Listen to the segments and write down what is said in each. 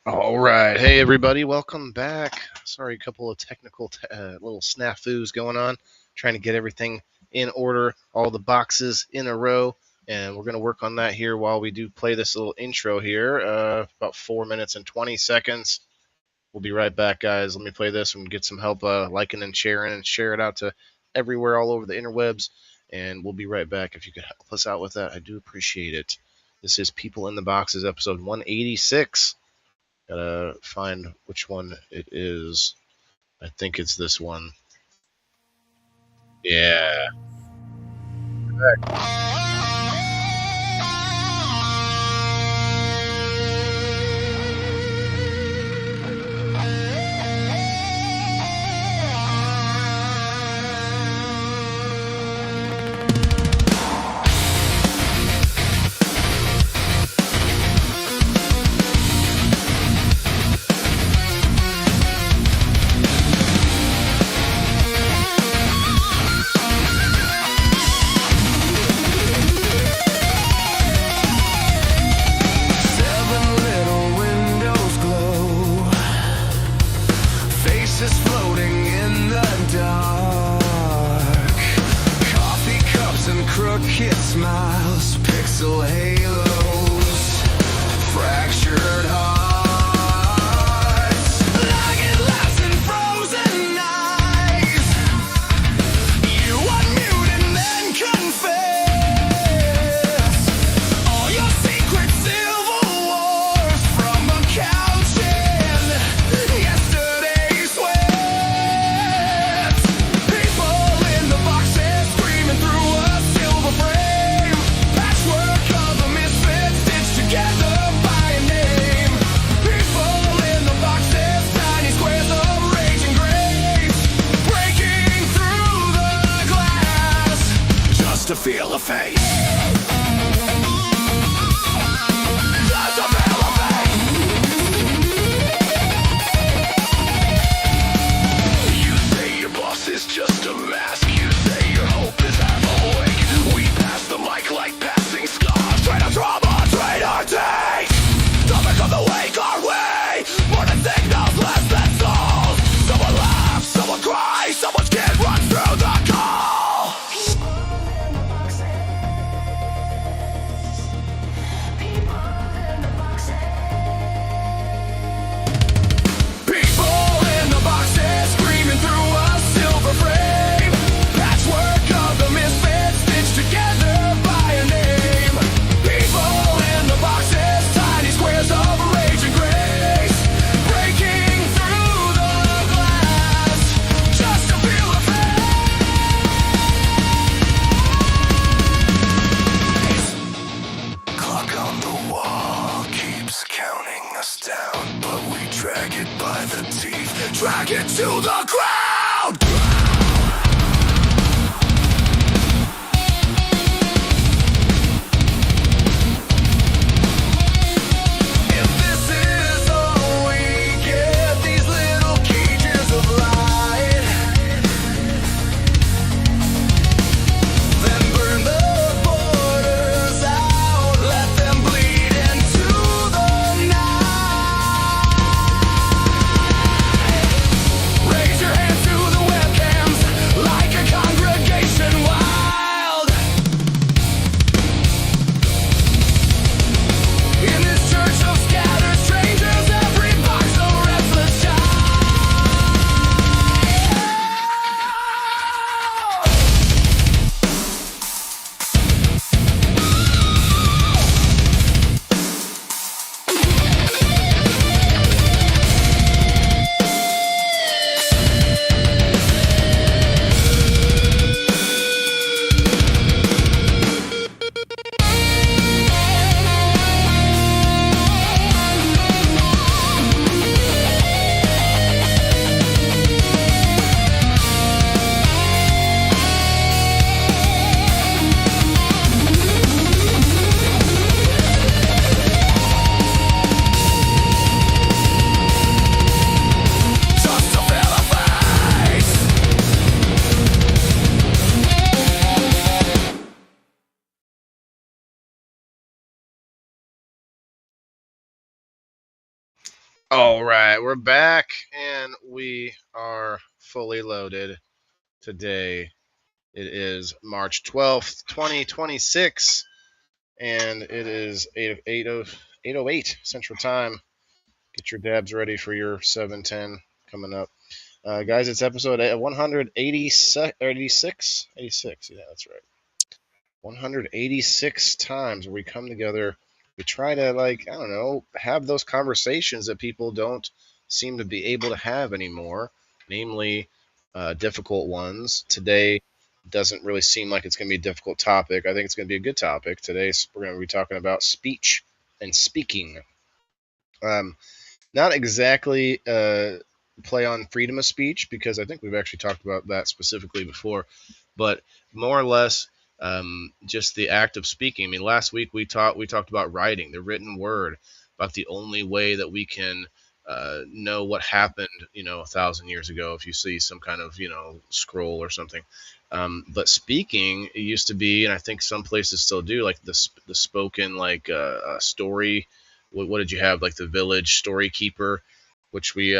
All right. Hey, everybody. Welcome back. Sorry, a couple of technical little snafus going on. Trying to get everything in order, all the boxes in a row. And we're going to work on that here while we do play this little intro here. About 4 minutes and 20 seconds. We'll be right back, guys. Let me play this and get some help liking and sharing and share it out to everywhere all over the interwebs. And we'll be right back. If you could help us out with that, I do appreciate it. This is People in the Boxes, episode 186. Gotta find which one it is. I think it's this one. Yeah. Smiles, pixel halos, fractured hearts, like it lasts in frozen eyes. You unmute and then confess all your secret civil wars from a couch in yesterday's sweat. People in the boxes screaming through a silver frame. To feel a face. Just to feel a face. You say your boss is just a mask. You say your hope is half awake. We pass the mic like passing scars. Trade our trauma, trade our taste. Topic of the week, are we? More than signals, less than souls. Someone laughs, someone cries, someone's kid runs through the call. All right, we're back and we are fully loaded. Today it is March 12th, 2026, and it is 8:08 Central Time. Get your dabs ready for your 7:10 coming up. Guys, it's episode 186. 86. Yeah, that's right. 186 times where we come together. We try to, like, I don't know, have those conversations that people don't seem to be able to have anymore, namely difficult ones. Today doesn't really seem like it's going to be a difficult topic. I think it's going to be a good topic. Today we're going to be talking about speech and speaking. Um, Not exactly play on freedom of speech, because I think we've actually talked about that specifically before, but more or less just the act of speaking. I mean, last week we talked about writing, the written word, about the only way that we can know what happened, 1,000 years ago, if you see some kind of scroll or something. But speaking, it used to be, and I think some places still do, like the spoken, like story. What did you have, like the village story keeper, which we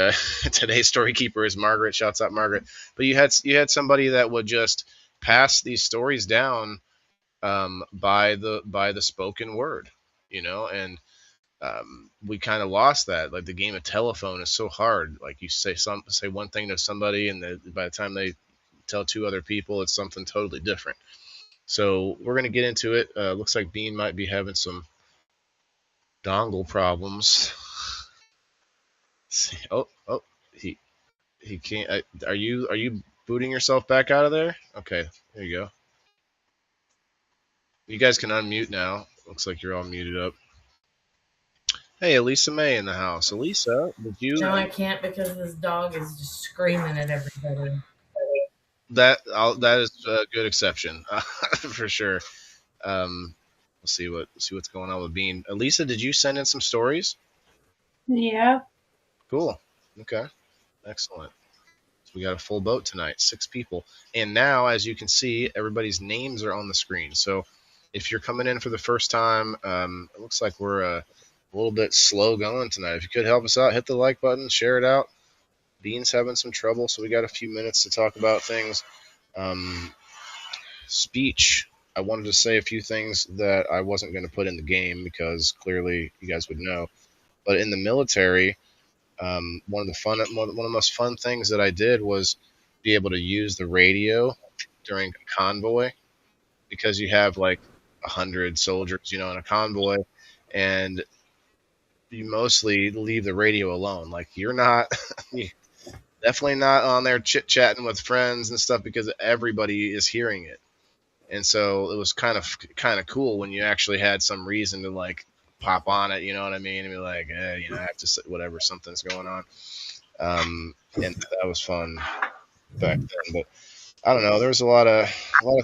today's story keeper is Margaret. Shouts out Margaret. But you had somebody that would just pass these stories down by the spoken word, and we kind of lost that. Like the game of telephone is so hard. Like you say one thing to somebody, and by the time they tell two other people, it's something totally different. So we're gonna get into it. Looks like Bean might be having some dongle problems. Oh, he can't. Are you booting yourself back out of there? Okay, there you go. You guys can unmute now. Looks like you're all muted up. Hey, Elisa May in the house. Elisa, did No, you I can't because this dog is just screaming at everybody. that is a good exception for sure. Let's see what's going on with Bean. Elisa, did you send in some stories? Yeah. Cool. Okay, excellent. So we got a full boat tonight, 6 people. And now, as you can see, everybody's names are on the screen. So if you're coming in for the first time, it looks like we're a little bit slow going tonight. If you could help us out, hit the like button, share it out. Bean's having some trouble, so we got a few minutes to talk about things. Um, Speech. I wanted to say a few things that I wasn't going to put in the game because clearly you guys would know. But in the military, one of the most fun things that I did was be able to use the radio during a convoy, because you have like 100 soldiers, in a convoy, and you mostly leave the radio alone. Like you're not, you definitely not on there chit chatting with friends and stuff, because everybody is hearing it. And so it was kind of cool when you actually had some reason to like pop on it. You know what I mean? And be like, I have to say whatever, something's going on. And that was fun back then. But I don't know. There's a lot of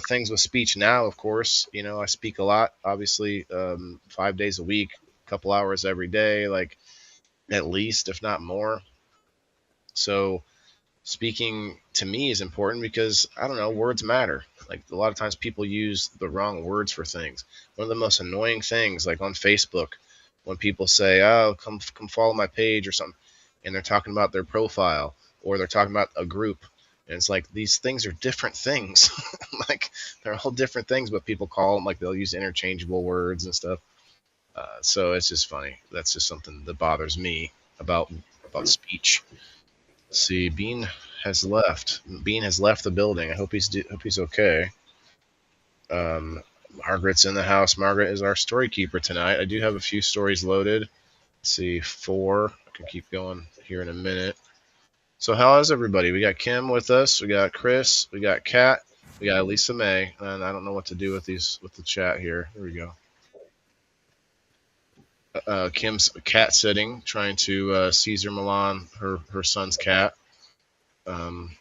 things with speech now. Of course, I speak a lot. Obviously, 5 days a week, a couple hours every day, like at least, if not more. So speaking to me is important because I don't know, words matter. Like a lot of times people use the wrong words for things. One of the most annoying things, like on Facebook, when people say, "Oh, come follow my page" or something, and they're talking about their profile, or they're talking about a group, and it's like these things are different things. Like they're all different things, but people call them, like they'll use interchangeable words and stuff. So it's just funny. That's just something that bothers me about speech. Let's see, Bean has left. Bean has left the building. I hope he's okay. Um, Margaret's in the house. Margaret is our story keeper tonight. I do have a few stories loaded. Let's see, 4. I can keep going here in a minute. So how is everybody? We got Kim with us. We got Chris. We got Kat. We got Lisa May. And I don't know what to do with the chat here. Here we go. Kim's cat sitting, trying to Caesar Milan, her son's cat. Um,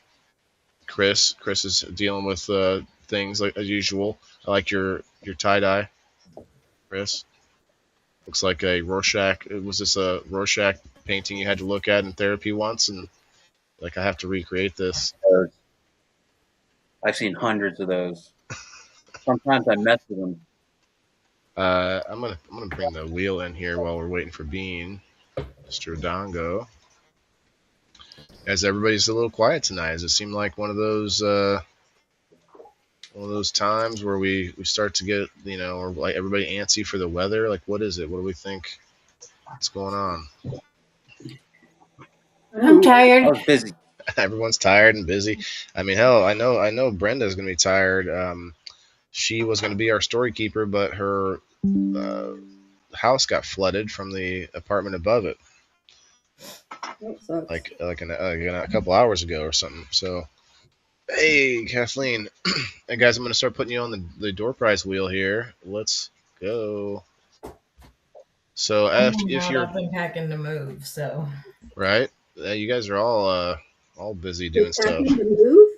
Chris is dealing with things like as usual. I like your tie dye, Chris. Looks like a Rorschach. Was this a Rorschach painting you had to look at in therapy once? And like I have to recreate this. Those. I've seen hundreds of those. Sometimes I mess with them. I'm gonna bring the wheel in here while we're waiting for Bean. Mr. Dongo. As everybody's a little quiet tonight, does it seem like one of those times where we start to get, or like everybody antsy for the weather? Like, what is it? What do we think? What's going on? I'm I tired. was busy. Everyone's tired and busy. I mean, hell, I know Brenda's gonna be tired. She was gonna be our story keeper, but her uh, house got flooded from the apartment above it, That sucks. like a couple hours ago or something. So, hey, Kathleen, hey guys, I'm gonna start putting you on the door prize wheel here. Let's go. So I'm if not you're up and packing to move, so right, you guys are all busy You're doing stuff. packing to move?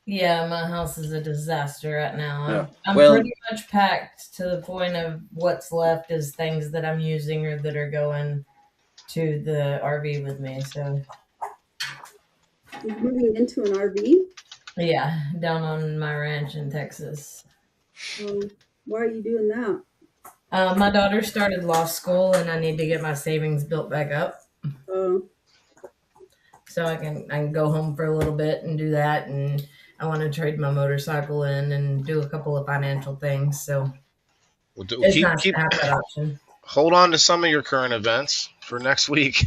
yeah, my house is a disaster right now. Yeah. I'm Well- pretty much packed to the point of what's left is things that I'm using or that are going to the RV with me. So You're moving into an RV? yeah, down on my ranch in Texas. Why are you doing that? My daughter started law school, and I need to get my savings built back up Oh, so I can go home for a little bit and do that. And I want to trade my motorcycle in and do a couple of financial things. So it's Keep nice to keep have that option. hold on to some of your current events for next week.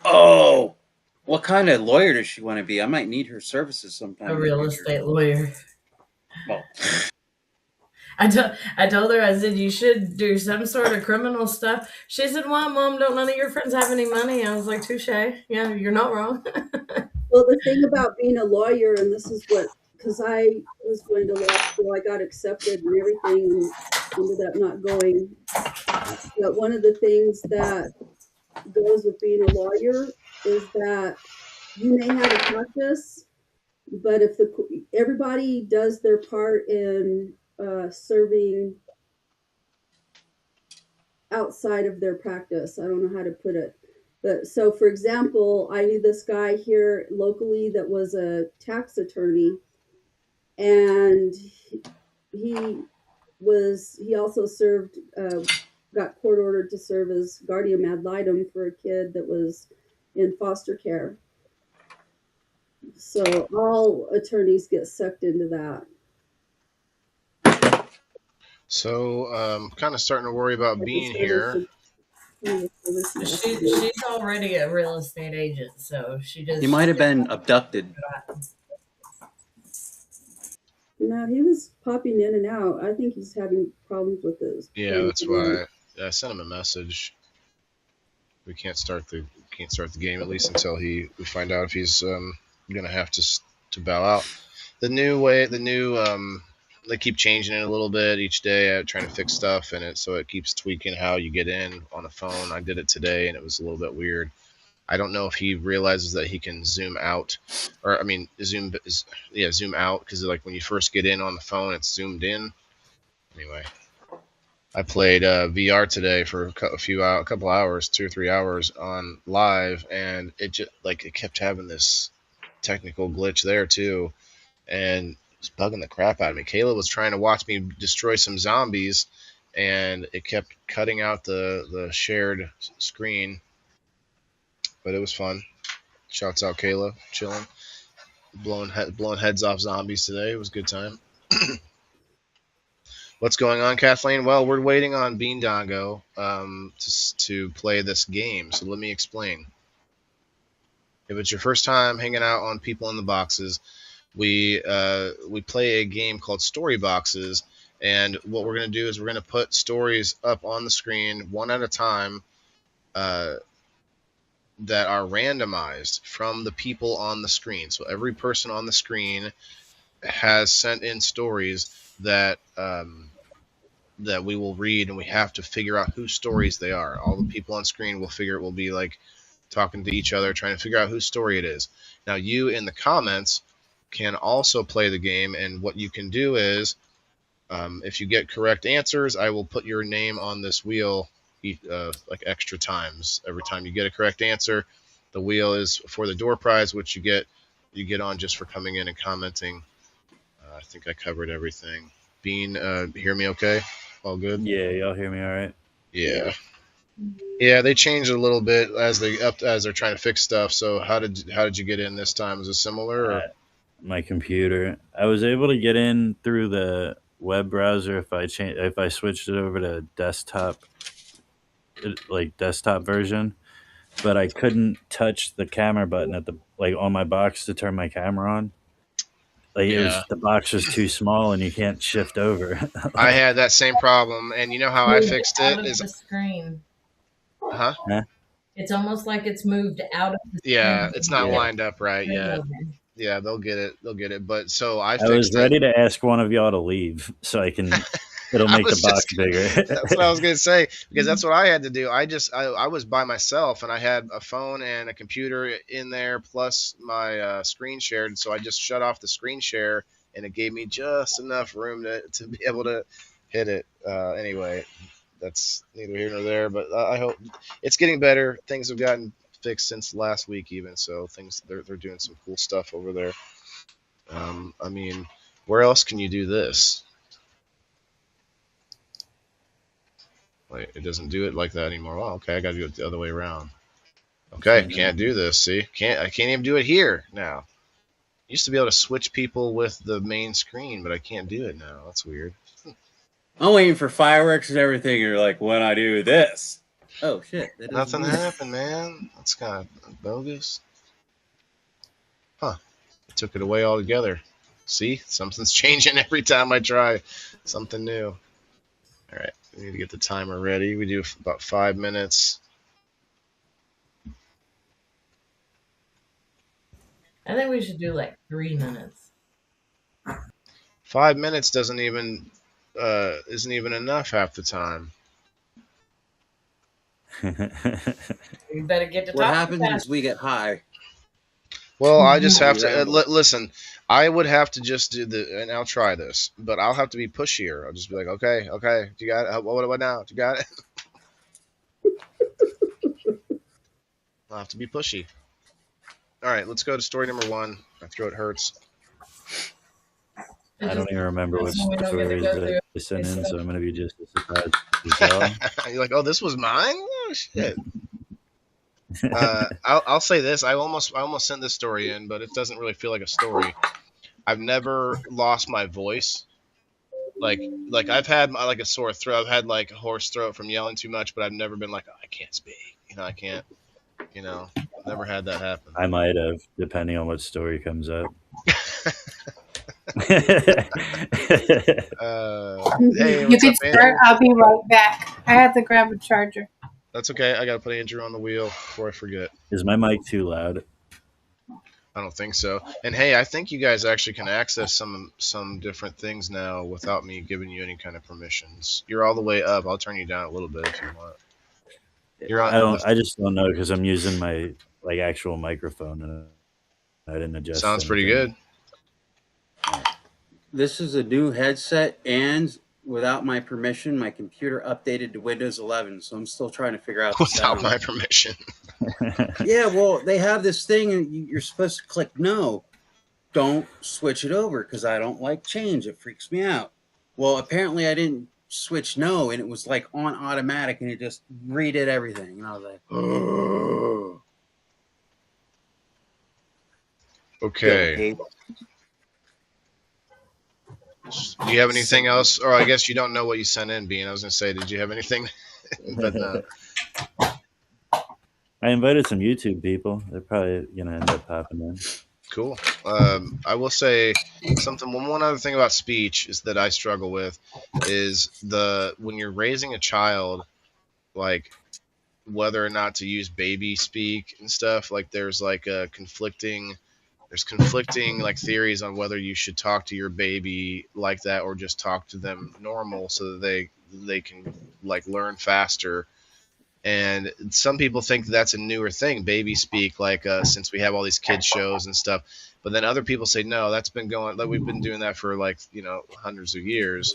Oh, what kind of lawyer does she want to be? I might need her services sometime. A in the real future. estate lawyer. Well, I told her, I said, you should do some sort of criminal stuff. She said, why, Mom, don't none of your friends have any money? I was like, touche. Yeah, you're not wrong. well, the thing about being a lawyer, and this is what, because I was going to law school, I got accepted and everything, and ended up not going. But one of the things that goes with being a lawyer is that you may have a practice, but if everybody does their part in serving outside of their practice, I don't know how to put it, but so for example, I knew this guy here locally that was a tax attorney, and he also served, got court ordered to serve as guardian ad litem for a kid that was in foster care. So all attorneys get sucked into that. So kind of starting to worry about being here. She's already a real estate agent, so she just. he might have been abducted. No, he was popping in and out. I think he's having problems with his. Yeah, that's why I sent him a message. We can't start the game at least until we find out if he's gonna have to bow out. The new they keep changing it a little bit each day, trying to fix stuff in it, so it keeps tweaking how you get in on a phone. I did it today, and it was a little bit weird. I don't know if he realizes that he can zoom out, or I mean zoom out, because like when you first get in on the phone, it's zoomed in. Anyway, I played VR today for a couple hours, 2 or 3 hours on live, and it just it kept having this technical glitch there too, and it was bugging the crap out of me. Kayla was trying to watch me destroy some zombies, and it kept cutting out the shared screen, but it was fun. Shouts out Kayla, chilling, blowing heads off zombies today. It was a good time. What's going on, Kathleen? Well, we're waiting on Bean Dongo to play this game, so let me explain. If it's your first time hanging out on People in the Boxes, we play a game called Story Boxes, and what we're going to do is we're going to put stories up on the screen one at a time that are randomized from the people on the screen. So every person on the screen has sent in stories that that we will read, and we have to figure out whose stories they are. All the people on screen will be like talking to each other, trying to figure out whose story it is. Now, you in the comments can also play the game, and what you can do is, if you get correct answers, I will put your name on this wheel like extra times. Every time you get a correct answer, the wheel is for the door prize, which you get on just for coming in and commenting. I think I covered everything. Bean, hear me okay? All good? Yeah, y'all hear me all right? Yeah. Yeah, they changed it a little bit as they're trying to fix stuff. So how did you get in this time? Is it similar or? My computer. I was able to get in through the web browser if I switched it over to desktop, like desktop version, but I couldn't touch the camera button at the like on my box to turn my camera on. Like it Yeah, was the box was too small and you can't shift over. I had that same problem, and you know how I Moved fixed out it of is, the screen. huh? Huh? It's almost like it's moved out of the Yeah, screen. it's not Yeah. lined up right yet. Moving. Yeah, they'll get it. They'll get it. But so I I was fixed it. ready to ask one of y'all to leave so I can. It'll I make the was box just bigger. that's what I was gonna say because that's what I had to do. I was by myself and I had a phone and a computer in there plus my screen shared. So I just shut off the screen share and it gave me just enough room to be able to hit it. Anyway, that's neither here nor there. But I hope it's getting better. Things have gotten fixed since last week even. So they're doing some cool stuff over there. I mean, where else can you do this? Like it doesn't do it like that anymore. Oh, okay, I got to do it the other way around. Okay, can't do this. See, I can't even do it here now. Used to be able to switch people with the main screen, but I can't do it now. That's weird. I'm waiting for fireworks and everything. You're like, when I do this, oh shit, that doesn't Nothing work. happened, man. That's kind of bogus. Huh? I took it away altogether. See, something's changing every time I try something new. All right, we need to get the timer ready. We do about 5 minutes. I think we should do like 3 minutes. 5 minutes doesn't even isn't even enough half the time. We better get to What talking happens fast. is we get high. Well, I just have to Ramble. listen. I would have to just do and I'll try this, but I'll have to be pushier. I'll just be like, okay, you got it. What now? You got it. I'll have to be pushy. All right, let's go to story number 1. My throat hurts. I don't even remember what We don't get to stories go that through I sent in, it. so I'm gonna be just as surprised as y'all. You're like, oh, this was mine. Oh shit. I'll say this. I almost sent this story in, but it doesn't really feel like a story. I've never lost my voice. Like I've had like a sore throat. I've had like a hoarse throat from yelling too much, but I've never been like, oh, I can't speak. I can't. I've never had that happen. I might have, depending on what story comes up. Hey, You what's can up, start. Andrew? I'll be right back. I have to grab a charger. That's okay. I gotta put Andrew on the wheel before I forget. Is my mic too loud? I don't think so. And hey, I think you guys actually can access some different things now without me giving you any kind of permissions. You're all the way up. I'll turn you down a little bit if you want. You're on. I just don't know because I'm using my like actual microphone and I didn't adjust. Sounds pretty anything. good. This is a new headset, and without my permission, my computer updated to Windows 11. So I'm still trying to figure out the Without sound. my permission. Yeah, well, they have this thing, and you're supposed to click no. Don't switch it over because I don't like change. It freaks me out. Well, apparently I didn't switch no, and it was like on automatic, and it just redid everything. And I was like, oh. Okay. Do you have anything else? Or I guess you don't know what you sent in, Bean. I was gonna say, did you have anything? But no. I invited some YouTube people. They're probably gonna end up popping in. Cool. I will say something. One other thing about speech is that I struggle with is when you're raising a child, like whether or not to use baby speak and stuff. Like there's conflicting like theories on whether you should talk to your baby like that or just talk to them normal so that they can like learn faster. And some people think that's a newer thing, baby speak, like since we have all these kids shows and stuff. But then other people say no, that's been going. Like we've been doing that for hundreds of years.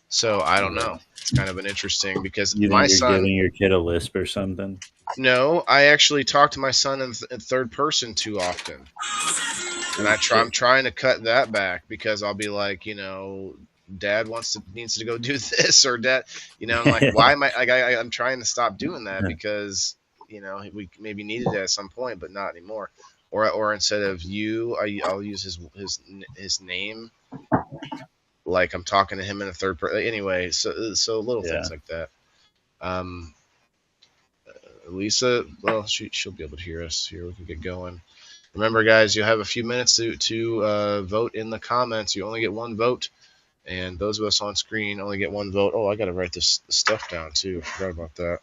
So I don't know. It's kind of an interesting because You my think you're son. giving your kid a lisp or something? No, I actually talk to my son in third person too often, and I'm trying to cut that back because I'll be like, Dad needs to go do this, or Dad, I'm like, why am I'm trying to stop doing that because we maybe needed it at some point, but not anymore. Or instead of you, I'll use his name, like I'm talking to him in a third person. Anyway, so little things like that. Lisa, well, she'll be able to hear us here. We can get going. Remember, guys, you have a few minutes to vote in the comments. You only get one vote, and those of us on screen only get one vote. Oh, I got to write this stuff down too. I forgot about that.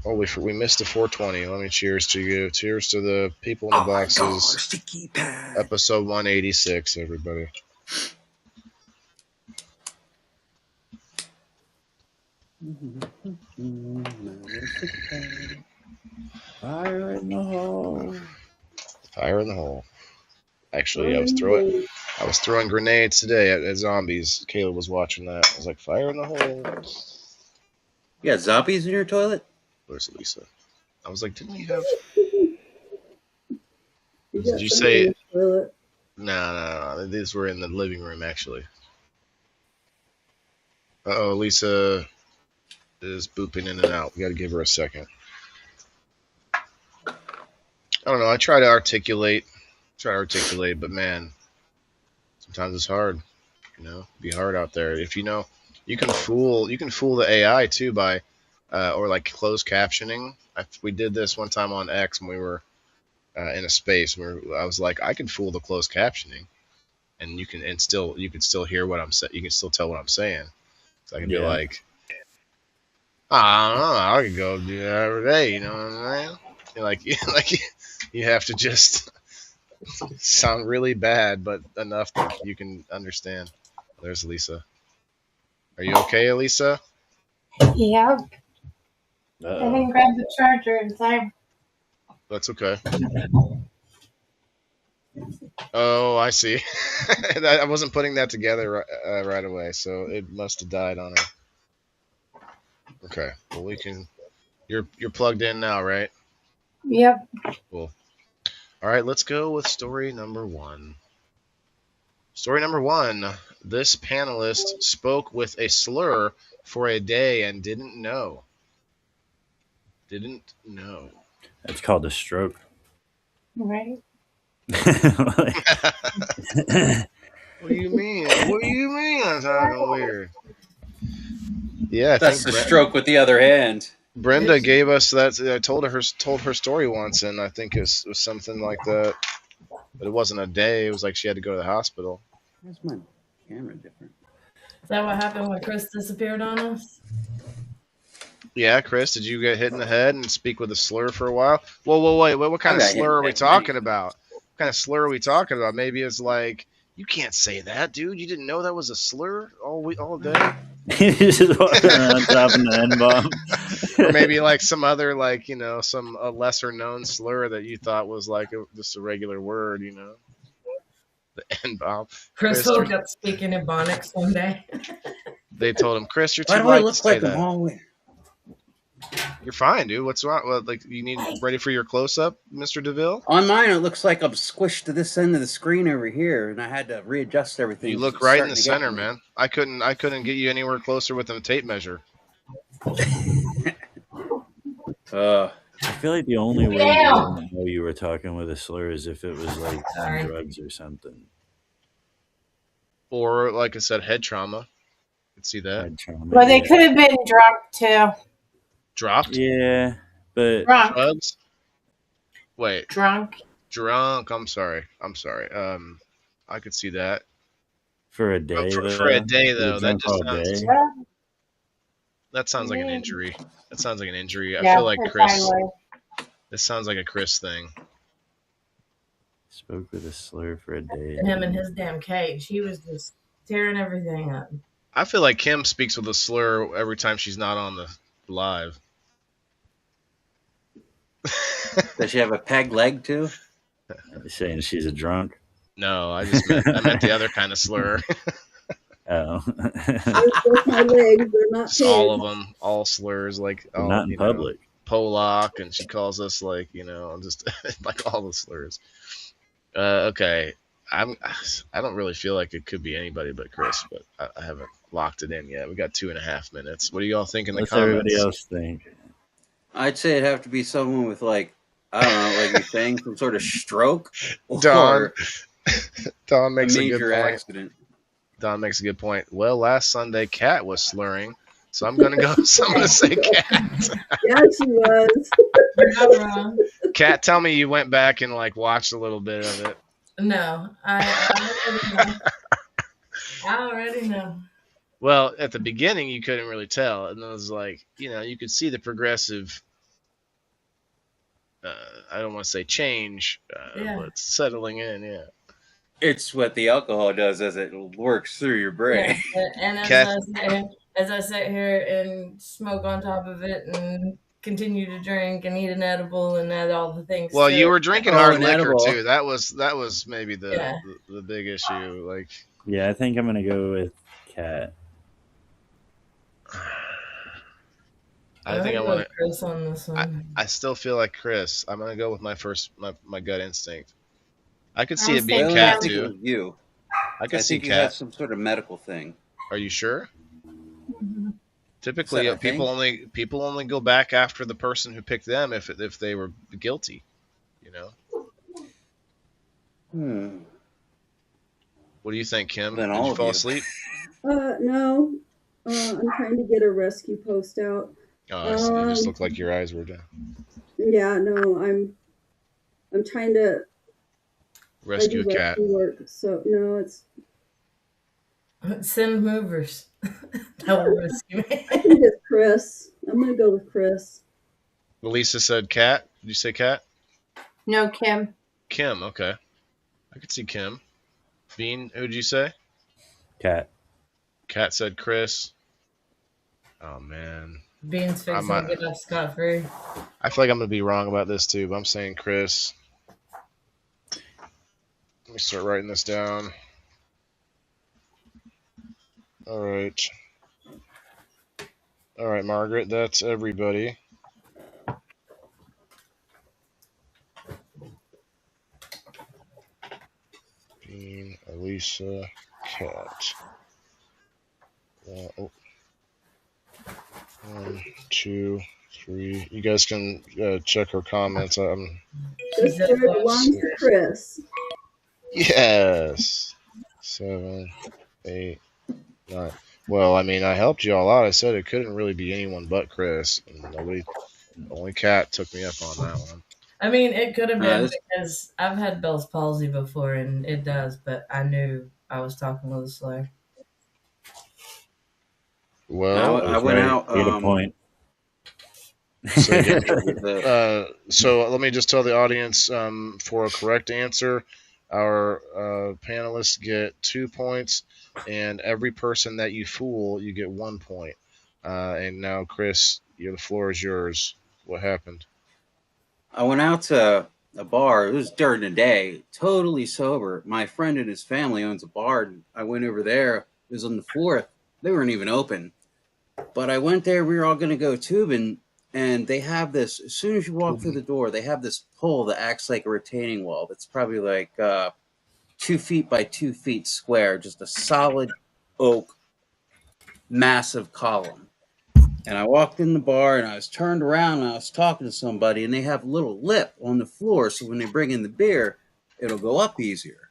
Oh, we missed the 420. Let me cheers to you. Cheers to the people in the boxes. Sticky pad. Episode 186, everybody. Fire in the hole. Fire in the hole. Actually, I was throwing grenades today at zombies. Caleb was watching that. I was like, fire in the hole. You got zombies in your toilet? Where's Lisa? I was like, didn't we have? Did you say? No. These were in the living room, actually. Uh-oh, Lisa is booping in and out. We got to give her a second. I don't know. I try to articulate, but man, sometimes it's hard. Be hard out there. If you can fool the AI too by, or like closed captioning. We did this one time on X when we were in a space where I was like, I can fool the closed captioning, and you can still hear what I'm saying. You can still tell what I'm saying. So I can be like, I don't know. I could go do that every day. You know what I'm saying? Like you have to just sound really bad, but enough that you can understand. There's Lisa. Are you okay, Elisa? Yep. Uh-oh. I didn't grab the charger in time. That's okay. Oh, I see. I wasn't putting that together right away, so it must have died on her. Okay. Well, we can. You're plugged in now, right? Yep. Cool. All right, let's go with story number 1. Story number 1. This panelist spoke with a slur for a day and didn't know. That's called a stroke. Right. What do you mean? That's talking weird. Yeah, That's the stroke with the other hand. Brenda gave us that. I told her story once, and I think it was something like that. But it wasn't a day. It was like she had to go to the hospital. Where's my camera different? Is that what happened when Chris disappeared on us? Yeah, Chris, did you get hit in the head and speak with a slur for a while? Whoa, wait. What kind of slur are we talking about? What kind of slur are we talking about? Maybe it's like, you can't say that, dude. You didn't know that was a slur all day? He's just walking around dropping the N-bomb. Or maybe like some other, like, some lesser known slur that you thought was like just a regular word, The N-bomb. Chris woke up speaking Ebonics one day. They told him, Chris, you're too Why do I light to look say like that. I'm always... You're fine, dude. What's wrong? Well, like, you need ready for your close-up, Mr. DeVille? On mine, it looks like I'm squished to this end of the screen over here, and I had to readjust everything. You look right in the center, man. I couldn't get you anywhere closer with a tape measure. I feel like the only way you wouldn't know you were talking with a slur is if it was like on drugs or something. Or, like I said, head trauma. Could see that. Head trauma, Well, they could have been drunk too. Dropped? Yeah, but Drunk. Drugs? Wait. Drunk. I'm sorry. I could see that. For a day, for a day, though, that just sounds... Yeah. That sounds like an injury. I Yeah, feel like Chris... probably. This sounds like a Chris thing. Spoke with a slur for a day. Him in his damn cage. He was just tearing everything up. I feel like Kim speaks with a slur every time she's not on the live. Does she have a peg leg too? Saying she's a drunk. No, I meant the other kind of slur. Oh. Both my legs, they're not Just all of pegs. them, all slurs, like Not in public. Polak, and she calls us like just like all the slurs. Okay, I don't really feel like it could be anybody but Chris, but I haven't locked it in yet. We got 2.5 minutes. What do y'all think in the What's everybody comments? else think? I'd say it'd have to be someone with like, I don't know, like you're saying, some sort of stroke Don or Don a makes a good major point. accident. Don makes a good point. Well, last Sunday, Kat was slurring, so I'm gonna go. So I'm gonna say Kat. Yeah, she was. You're not wrong. Kat, tell me you went back and like watched a little bit of it. No, I already know. I already know. Well, at the beginning, you couldn't really tell, and it was like, you could see the progressive. I don't want to say change, Yeah. but settling in. Yeah. It's what the alcohol does as it works through your brain. Yeah. And Kath, as I sit here and smoke on top of it and continue to drink and eat an edible and add all the things. well, to you it. were drinking Oh, hard an liquor edible. too. That was maybe the, Yeah. the big issue. Like, Yeah, I think I'm gonna go with Cat. I think I want to. Chris on this one. I still feel like Chris. I'm gonna go with my gut instinct. I could see I'm it being saying Well, I Cat think it too. was you. I could I see think you had Cat. some sort of medical thing. Are you sure? Mhm. Typically, Is that a people only go back after the person who picked them if they were guilty. You know. What do you think, Kim? Then Did all you of fall you. asleep? No. I'm trying to get a rescue post out. Oh, I see. It just Um, looked like your eyes were down. Yeah, no, I'm trying to Rescue I a do cat. rescue work. So no, it's Send movers. That will rescue me. I think it's Chris. I'm gonna go with Chris. Lisa said cat. Did you say cat? No, Kim. Kim. Okay. I could see Kim. Bean. Who'd you say? Cat. Cat said Chris. Oh man. Beans I fixing might- to get off scot free. I feel like I'm gonna be wrong about this too, but I'm saying Chris. Let me start writing this down. All right. All right, Margaret. That's everybody. Bean, Elisa, Cat. Oh. 1, 2, 3. You guys can check her comments. This bird belongs to Chris. Yes. 7, 8, 9. Well, I mean, I helped you all out. I said it couldn't really be anyone but Chris. And only Cat took me up on that one. I mean, it could have been this- because I've had Bell's palsy before, and it does. But I knew I was talking with a slur. Well, I went out. Get a point. so, again, with the- so let me just tell the audience for a correct answer, our panelists get 2 points, and every person that you fool, you get 1 point. And now, Chris, the floor is yours. What happened? I went out to a bar. It was during the day, totally sober. My friend and his family owns a bar. And I went over there. It was on the 4th. They weren't even open. But I went there. We were all going to go tubing. And they have this, as soon as you walk through the door, they have this pole that acts like a retaining wall. That's probably like 2 feet by 2 feet square. Just a solid oak, massive column. And I walked in the bar and I was turned around and I was talking to somebody, and they have a little lip on the floor, so when they bring in the beer, it'll go up easier.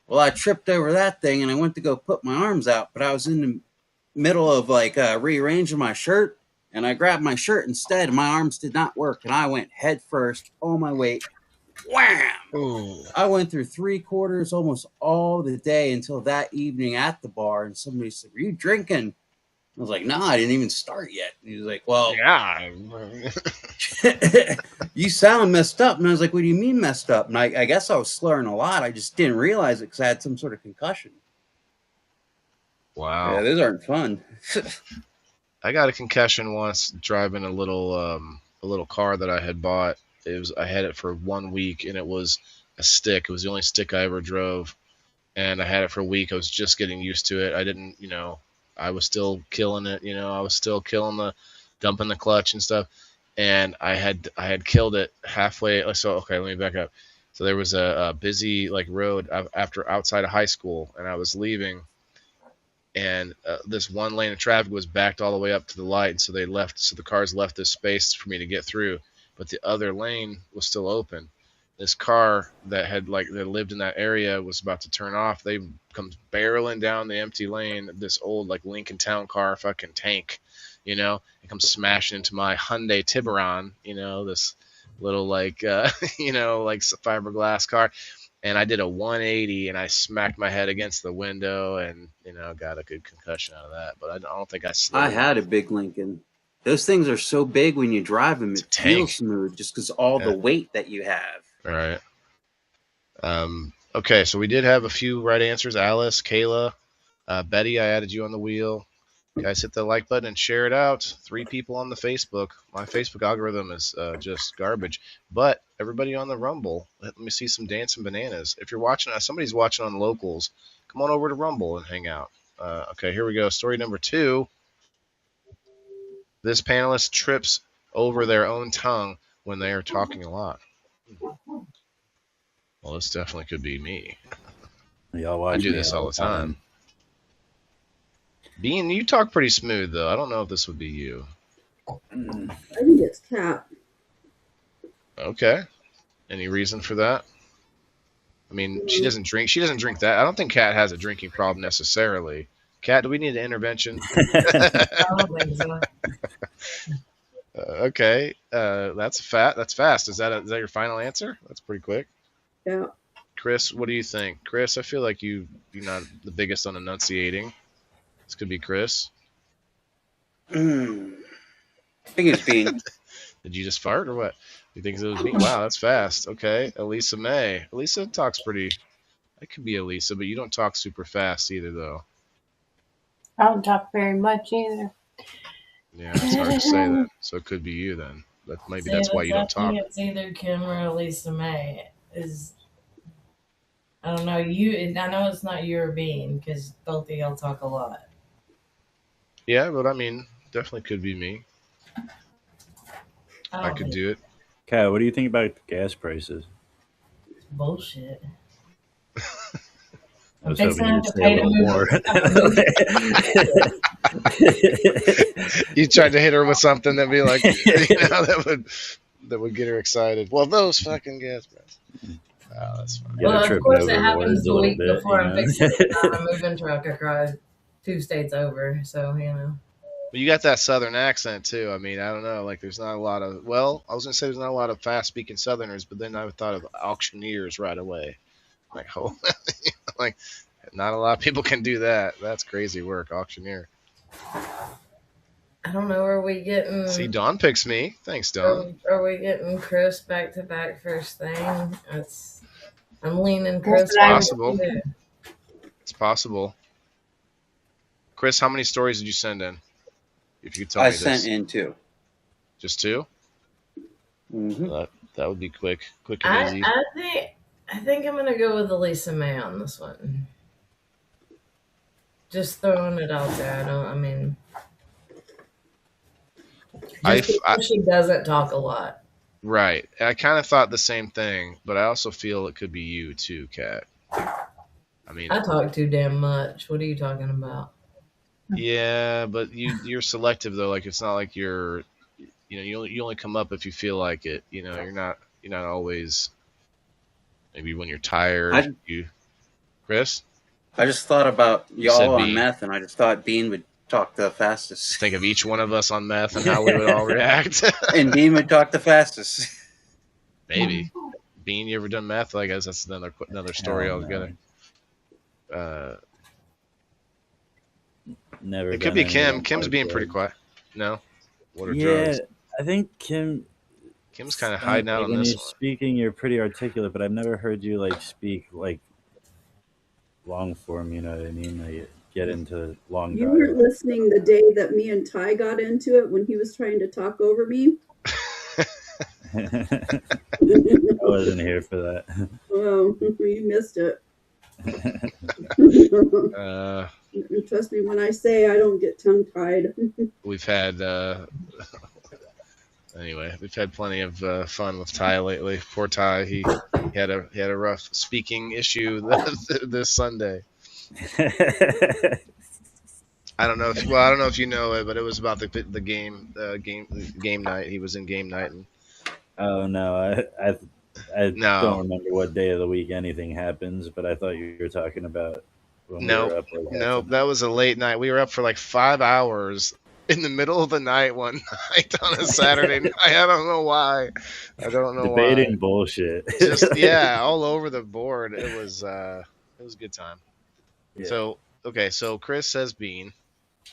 Well, I tripped over that thing and I went to go put my arms out, but I was in the middle of like rearranging my shirt, and I grabbed my shirt instead, and my arms did not work, and I went head first, all my weight, wham! Ooh. I went through 3/4 almost all the day until that evening at the bar, and somebody said, "Are you drinking?" I was like, "No, I didn't even start yet." And he was like, "Well, Yeah. you sound messed up." And I was like, "What do you mean messed up?" And I guess I was slurring a lot. I just didn't realize it because I had some sort of concussion. Wow. Yeah, those aren't fun. I got a concussion once driving a little car that I had bought. I had it for 1 week, and it was a stick. It was the only stick I ever drove, and I had it for a week. I was just getting used to it. I didn't, I was still killing it. I was still dumping the clutch and stuff. And I had killed it halfway. So okay, let me back up. So there was a busy like road after outside of high school, and I was leaving, and this one lane of traffic was backed all the way up to the light, and so the cars left this space for me to get through, but the other lane was still open. This car that lived in that area was about to turn off. They comes barreling down the empty lane. This old like Lincoln Town car, fucking tank, it comes smashing into my Hyundai Tiburon, this little like like fiberglass car. And I did a 180 and I smacked my head against the window and got a good concussion out of that. But I don't think I slid. I had a big Lincoln. Those things are so big when you drive them, it feels smooth just because all the weight that you have. Right. Okay, so we did have a few right answers. Alice, Kayla, Betty, I added you on the wheel. Guys, hit the like button and share it out. 3 people on the Facebook. My Facebook algorithm is just garbage. But everybody on the Rumble, let me see some dancing bananas. If you're watching, somebody's watching on Locals, come on over to Rumble and hang out. Okay, here we go. Story number 2. This panelist trips over their own tongue when they are talking a lot. Well, this definitely could be me. I do this all the time. Bean, you talk pretty smooth, though. I don't know if this would be you. I think it's Kat. Okay. Any reason for that? I mean, she doesn't drink. She doesn't drink that. I don't think Kat has a drinking problem necessarily. Kat, do we need an intervention? I don't think so. Okay. That's fast. Is that your final answer? That's pretty quick. Yeah. Chris, what do you think? Chris, I feel like you're not the biggest on enunciating. This could be Chris. I think it's Bean. Did you just fart or what? You think it was me? Wow, that's fast. Okay. Elisa May. Elisa talks pretty. That could be Elisa, but you don't talk super fast either, though. I don't talk very much either. Yeah, it's hard to say that. So it could be you then. But maybe that's why you don't talk. It's either Kim or Elisa May. I don't know. I know it's not you or Bean because both of y'all talk a lot. Yeah, but I mean, definitely could be me. I could do it. Kat, what do you think about gas prices? Bullshit. I was hoping you'd say a little more. You tried to hit her with something that'd be like, that would get her excited. Well, those fucking gas prices. Oh, that's fine. Well, of course, it happens the week before I'm fixing a moving truck across 2 states over. So, But you got that southern accent, too. I mean, I don't know. Like, there's not a lot of... Well, I was going to say there's not a lot of fast-speaking southerners, but then I thought of auctioneers right away. Like, like, not a lot of people can do that. That's crazy work, auctioneer. I don't know. Are we getting... See, Dawn picks me. Thanks, Dawn. Are we getting Chris back-to-back first thing? I'm leaning Chris. It's possible. It's possible. Chris, how many stories did you send in? If you could tell me this. I sent in 2. Just 2? Mm-hmm. That would be quick and easy. I think I'm gonna go with Elisa May on this one. Just throwing it out there. She doesn't talk a lot. Right. I kind of thought the same thing, but I also feel it could be you too, Kat. I talk too damn much. What are you talking about? Yeah, but you're selective though. Like it's not like you're, you only come up if you feel like it. You're not always. Maybe when you're tired, Chris. I just thought about y'all on meth, and I just thought Bean would talk the fastest. Think of each one of us on meth and how we would all react. And Bean would talk the fastest. Maybe. Bean, you ever done meth? I guess that's another story altogether. Never. It could be Kim. Kim's being pretty quiet. No? What are drugs? I think Kim's kind of hiding out on when this you're one. Speaking, you're pretty articulate, but I've never heard you speak long form. You know what I mean? Like get into long. You weren't listening the day that me and Ty got into it when he was trying to talk over me. I wasn't here for that. Oh, you missed it. Trust me when I say I don't get tongue-tied. We've had Anyway, we've had plenty of fun with Ty lately. Poor Ty, he had a rough speaking issue this Sunday. I don't know if you know it, but it was about the game night. He was in game night, and Oh no, I don't no, remember what day of the week anything happens, but I thought you were talking about when we nope, were up like at nope. some. That was a late night. We were up for like 5 hours in the middle of the night one night on a Saturday night. I don't know why. I don't know why. Debating bullshit. Just yeah, all over the board. It was a good time. Yeah, So okay, so Chris says Bean.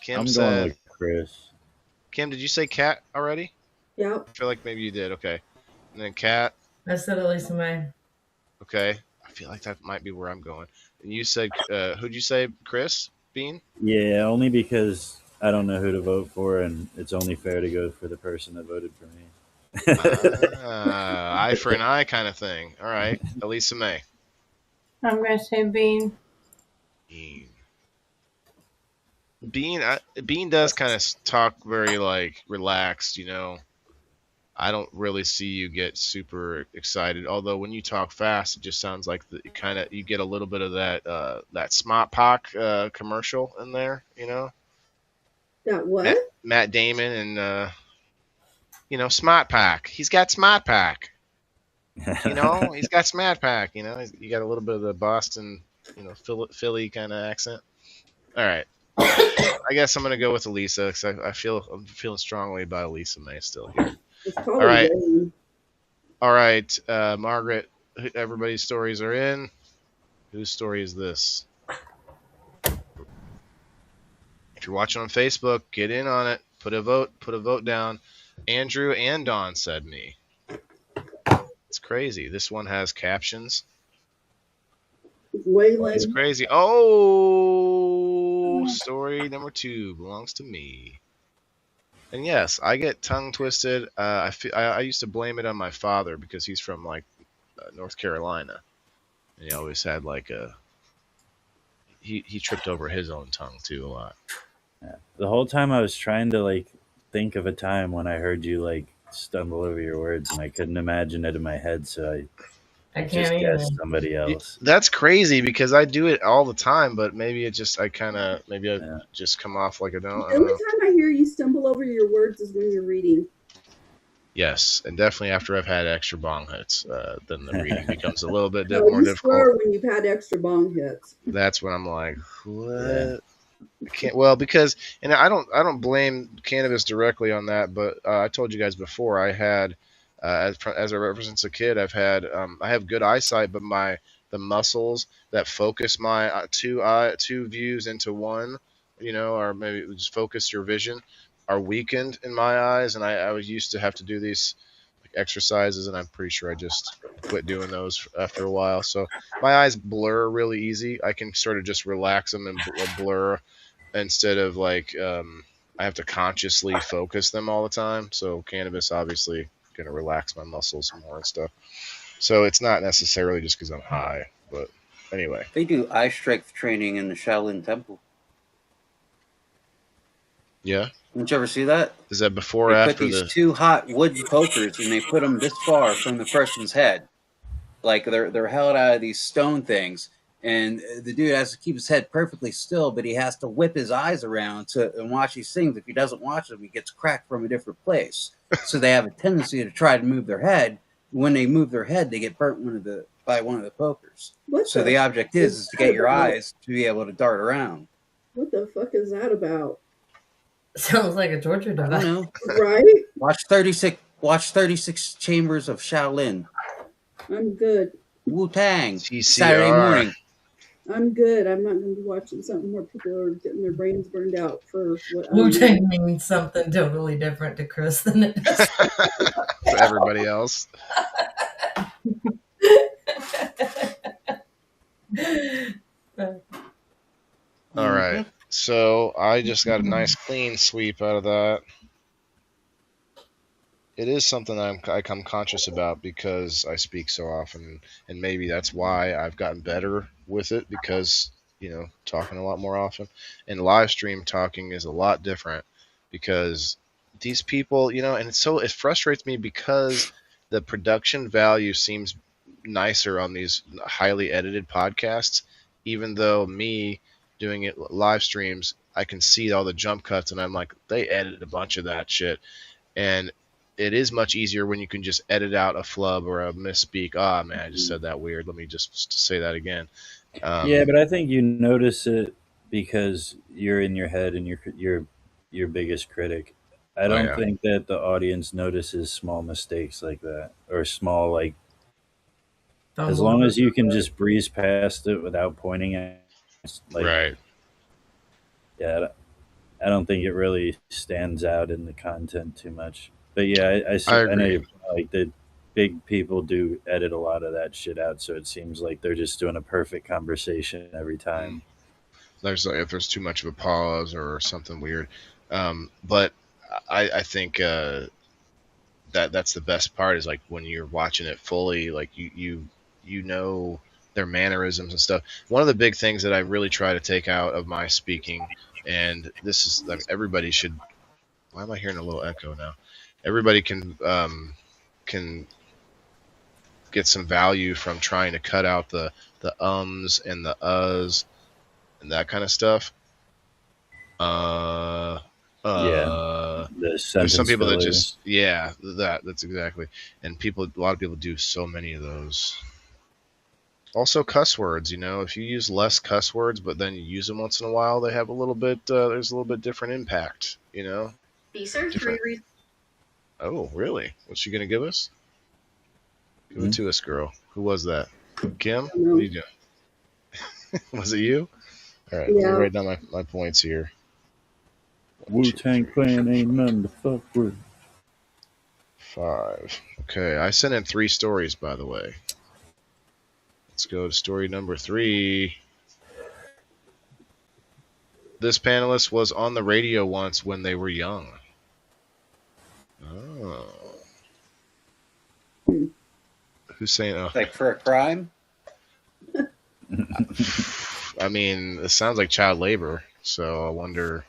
Kim I'm going said with Chris. Kim. Did you say Cat already? Yep. I feel like maybe you did. Okay, and then Cat. I said Elisa May. Okay, I feel like that might be where I'm going. And you said who'd you say? Chris Bean. Yeah, only because I don't know who to vote for, and it's only fair to go for the person that voted for me. Eye for an eye kind of thing. All right, Elisa May. I'm gonna say Bean. Bean. Bean does kind of talk very like relaxed, you know. I don't really see you get super excited. Although when you talk fast, it just sounds like you get a little bit of that Smart Pack commercial in there, you know. That what? Matt Damon and Smart Pack. He's got Smart Pack. He's got Smart Pack. You got a little bit of the Boston, Philly kind of accent. All right. I guess I'm gonna go with Elisa because I'm feeling strongly about Elisa May still here. It's All probably right, Wayne. all right, Margaret. Everybody's stories are in. Whose story is this? If you're watching on Facebook, get in on it. Put a vote down. Andrew and Dawn said me. It's crazy. This one has captions. Wayland. It's crazy. Oh, story number 2 belongs to me. And yes, I get tongue twisted. I used to blame it on my father because he's from like North Carolina, and he always had like he tripped over his own tongue too a lot. Yeah. The whole time I was trying to like think of a time when I heard you like stumble over your words, and I couldn't imagine it in my head, so I I just can't either. guessed somebody else. That's crazy because I do it all the time, but maybe I Yeah. just come off like I don't. The only time I hear you stumble over your words is when you're reading. Yes, and definitely after I've had extra bong hits, then the reading becomes a little bit No, more you difficult. swear when you've had extra bong hits. That's when I'm like, what? Yeah. I can't. Well, because and I don't blame cannabis directly on that, but I told you guys before I had as a kid I have good eyesight, but the muscles that focus my two views into one, or maybe just focus your vision, are weakened in my eyes, and I was used to have to do these exercises, and I'm pretty sure I just quit doing those after a while. So my eyes blur really easy. I can sort of just relax them and blur instead of like I have to consciously focus them all the time. So cannabis obviously going to relax my muscles more and stuff. So it's not necessarily just because I'm high, but anyway. They do eye strength training in the Shaolin Temple. Yeah. Didn't you ever see that? Is that before or They after put these the? 2 hot wooden pokers and they put them this far from the person's head. Like they're held out of these stone things. And the dude has to keep his head perfectly still, but he has to whip his eyes around and watch these things. If he doesn't watch them, he gets cracked from a different place. So they have a tendency to try to move their head. When they move their head, they get burnt by one of the pokers. So the object is to get your eyes to be able to dart around. What the fuck is that about? Sounds like a torture I don't device. know. Right? Watch 36 Chambers of Shaolin. I'm good. Wu-Tang. TCR. Saturday morning. I'm good. I'm not going to be watching something where people are getting their brains burned out for what I Wu Tang means something totally different to Chris than it does. For everybody else. All right. So I just got a nice clean sweep out of that. It is something I'm conscious about because I speak so often, and maybe that's why I've gotten better with it because talking a lot more often. And live stream talking is a lot different because these people, and it frustrates me because the production value seems nicer on these highly edited podcasts, even though me doing it live streams, I can see all the jump cuts, and I'm like, they edited a bunch of that shit, and it is much easier when you can just edit out a flub or a misspeak. Ah, man, I just said that weird. Let me just say that again. Yeah, but I think you notice it because you're in your head and you're your biggest critic. I Oh don't yeah, think that the audience notices small mistakes like that or small like as Fumbles. long as you can just breeze past it without pointing at like right. yeah, I don't think it really stands out in the content too much. But yeah, I I know agree. you like the big people do edit a lot of that shit out, so it seems like they're just doing a perfect conversation every Mm. time. There's if there's too much of a pause or something weird, but I think that's the best part is like when you're watching it fully, like you know their mannerisms and stuff. One of the big things that I really try to take out of my speaking, and this is like everybody should. Why am I hearing a little echo now? Everybody can get some value from trying to cut out the ums and the uhs and that kind of stuff. Uh, Yeah, uh. the There's some sentence people that just fillers. that's exactly, and a lot of people do so many of those. Also, cuss words. If you use less cuss words, but then you use them once in a while, they have a little bit. There's a little bit different impact. These are Different. 3 reasons. Oh, really? What's she gonna give us? Give Hmm? it to us, girl. Who was that? Kim? I know. What are you doing? Was it you? All right, let me Yeah. write down my points here. Wu Tang Clan ain't nothing to fuck with. 5. Okay, I sent in 3 stories, by the way. Let's go to story number 3. This panelist was on the radio once when they were young. Oh. Who's saying? Oh. Like for a crime? I mean, it sounds like child labor. So I wonder,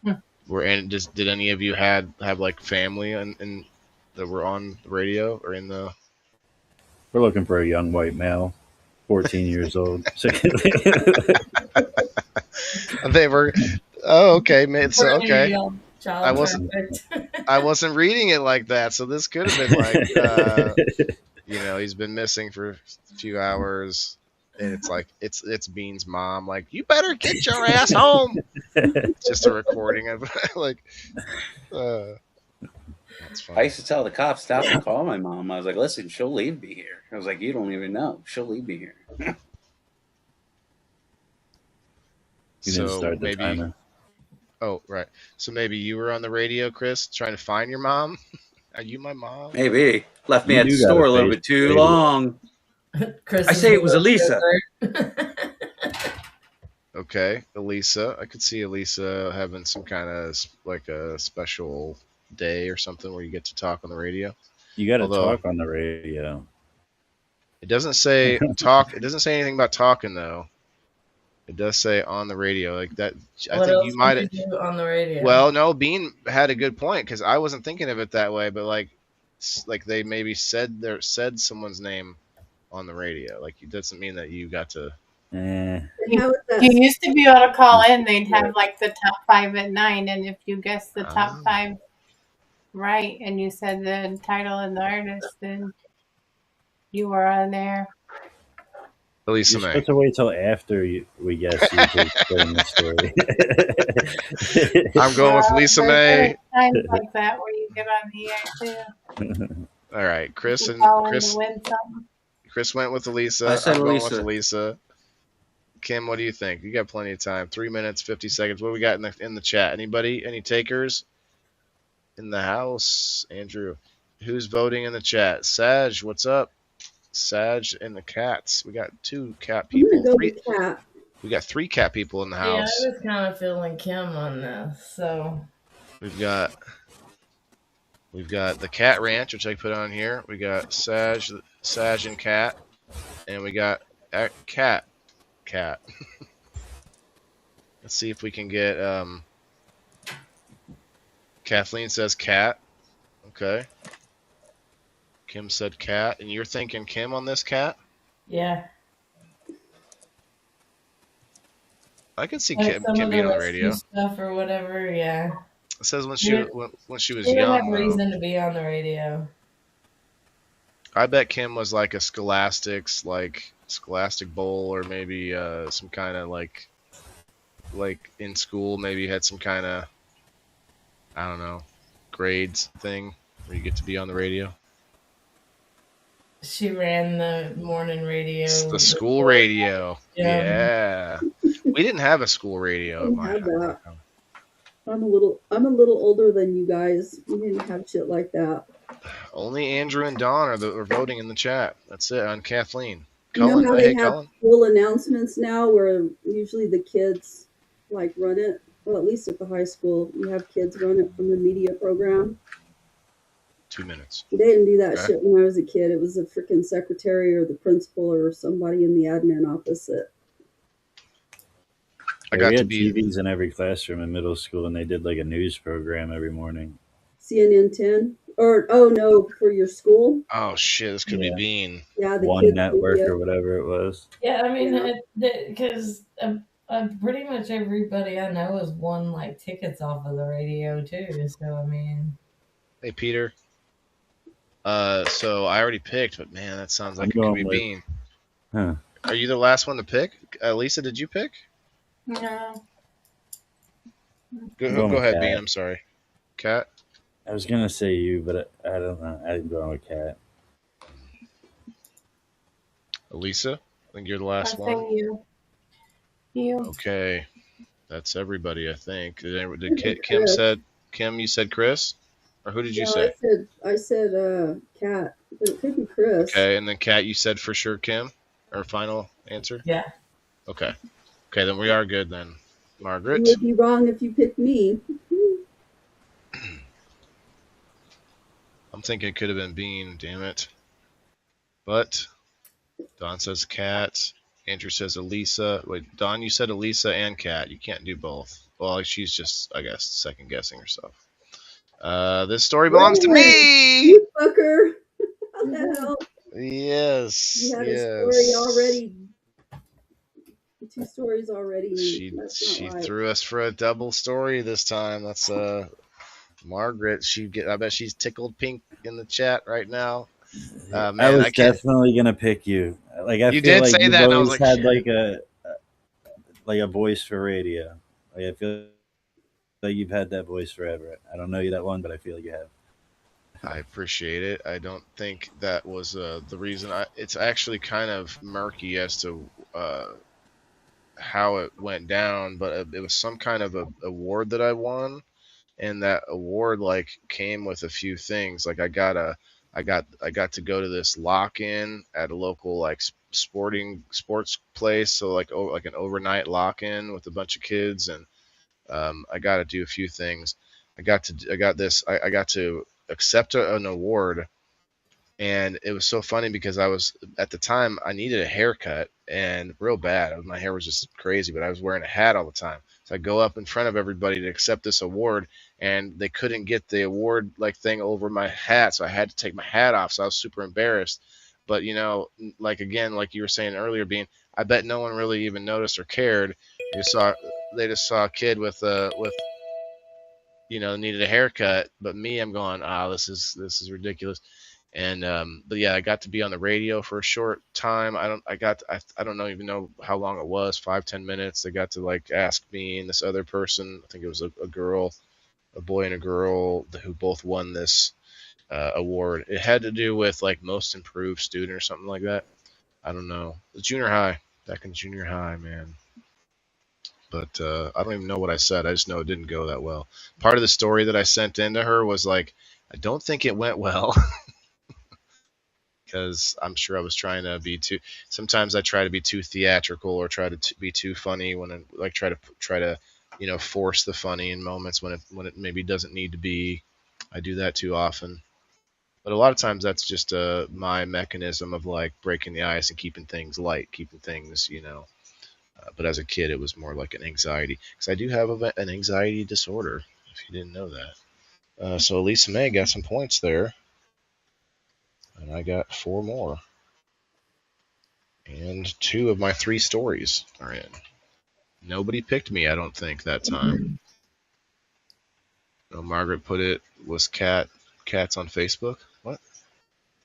did any of you have like family and that were on the radio or in the? We're looking for a young white male, 14 years old. They were. Oh, okay, man. So okay, Child I wasn't. perfect. I wasn't reading it like that. So this could have been like, he's been missing for a few hours. And it's like it's Bean's mom, like, you better get your ass home. It's just a recording of like that's I funny. used to tell the cops, stop and call my mom. I was like, listen, she'll leave me here. I was like, you don't even know. She'll leave me here. You didn't So start the maybe timer. oh right. So maybe you were on the radio, Chris, trying to find your mom. Are you my mom? Maybe. Left me You at the do got store a a little face bit too radio. long. Chris I is say it was the Elisa. yogurt. Okay, Elisa. I could see Elisa having some kind of like a special day or something where you get to talk on the radio. You got to Although talk on the radio. it doesn't say talk. It doesn't say anything about talking though. It does say on the radio like that. I What think else you would might. you do on the radio? Well, no, Bean had a good point because I wasn't thinking of it that way, but like they maybe said someone's name on the radio. Like it doesn't mean that you got to. Eh. How is that? You used to be able to call in. They'd have like the top 5 at 9, and if you guessed the top Ah. 5 right, and you said the title and the artist, then you were on there. Elisa You're May. supposed to wait till after we guess you to explain the story. I'm going with Lisa May. Times like that where you get on the air too. All right, Chris You and call in Chris. to win something. Chris went with Elisa. I said I'm going Elisa. with Elisa. Kim, what do you think? You got plenty of time. 3 minutes, 50 seconds. What do we got in the chat? Anybody? Any takers in the house? Andrew, who's voting in the chat? Sag, what's up? Sag and the cats. We got 2 cat I'm gonna people. go 3. with cat. We got 3 cat people in the Yeah, I house. was kind of feeling Kim on this, so We've got the Cat Ranch, which I put on here. We got Sag and Cat, and we got Cat. Let's see if we can get Kathleen says cat. Okay. Kim said cat, and you're thinking Kim on this cat? Yeah. I could see Like some Kim of the being on the rescue radio. stuff or whatever, yeah. It says She would, when she was she would have young though. reason to be on the radio. I bet Kim was like a Scholastic Bowl, or maybe some kind of like in school maybe had some kind of, I don't know, grades thing where you get to be on the radio. She ran the morning radio The school report. radio. Yeah. Yeah. We didn't have a school radio at We my had that. home. I'm a little older than you guys. We didn't have shit like that. Only Andrew and Don are voting in the chat. That's it on Kathleen. You know Cullen, how hey they have Cullen. little announcements now where usually the kids like run it? Well, at least at the high school, you have kids run it from the media program. 2 minutes. They didn't do that Okay. shit when I was a kid. It was the freaking secretary or the principal or somebody in the admin office that. I Yeah, got we to had be. TVs in every classroom in middle school, and they did like a news program every morning. CNN 10 or oh no, for your school. Oh shit! This could be Yeah. Bean. Yeah, the One kids network media. or whatever it was. Yeah, I mean, Yeah. because pretty much everybody I know has won like tickets off of the radio too. So I mean, Hey Peter. So I already picked, but man, that sounds like I'm it could going be with- Bean. Huh. Are you the last one to pick? Lisa, did you pick? No. I'm going Go with ahead, Cat. Bean. I'm sorry. Cat. I was gonna say you, but I don't know. I'm going with Cat. Elisa, I think you're the I last think one. you. You. Okay, that's everybody. I think. Could be Kim Chris. said Kim? You said Chris, or who did you No, say? I said Cat, but it could be Chris. Okay, and then Kat, you said for sure Kim, or final answer? yeah. Okay. Okay, then we are good then. You Margaret. would be wrong if you picked me. I'm thinking it could have been Bean, damn it. But Don says Kat. Andrew says Elisa. Wait, Don, you said Elisa and Kat. You can't do both. Well, she's just, I guess, second guessing herself. This story belongs to me. You fucker! How the hell? Yes. You had yes. a story already. 2 stories already. and She that's not right. threw us for a double story this time. That's Margaret. I bet she's tickled pink in the chat right now. Man, I was I can't. definitely gonna pick you. Like I You feel did like say you've that, and I was always like, had shit. like a voice for radio. Like I feel like you've had that voice forever. I don't know you that long, but I feel like you have. I appreciate it. I don't think that was the reason. It's actually kind of murky as to how it went down, but it was some kind of a award that I won, and that award like came with a few things. Like I got to go to this lock-in at a local like sports place, so like an overnight lock-in with a bunch of kids, and I got to do a few things. I got to accept an award, and it was so funny because I was at the time I needed a haircut and real bad. My hair was just crazy, but I was wearing a hat all the time. So I go up in front of everybody to accept this award, and they couldn't get the award like thing over my hat, so I had to take my hat off. So I was super embarrassed. But like again, like you were saying earlier, Bean, I bet no one really even noticed or cared. They just saw a kid with needed a haircut, but me, I'm going, this is ridiculous. And but yeah, I got to be on the radio for a short time. I don't even know how long it was, 5-10 minutes. They got to like ask me and this other person, I think it was a boy and a girl who both won this award. It had to do with like most improved student or something like that. I don't know. The junior high, back in junior high, man. But I don't even know what I said. I just know it didn't go that well. Part of the story that I sent into her was like, I don't think it went well. Because I'm sure I was trying to be too. Sometimes I try to be too theatrical or try to be too funny when I like try to force the funny in moments when it maybe doesn't need to be. I do that too often. But a lot of times that's just my mechanism of like breaking the ice and keeping things light, keeping things. But as a kid, it was more like an anxiety because I do have an anxiety disorder. If you didn't know that. So Elisa May got some points there, and I got 4 more. And 2 of my 3 stories are in. Nobody picked me, I don't think, that time. No, Margaret put it was cats on Facebook. What?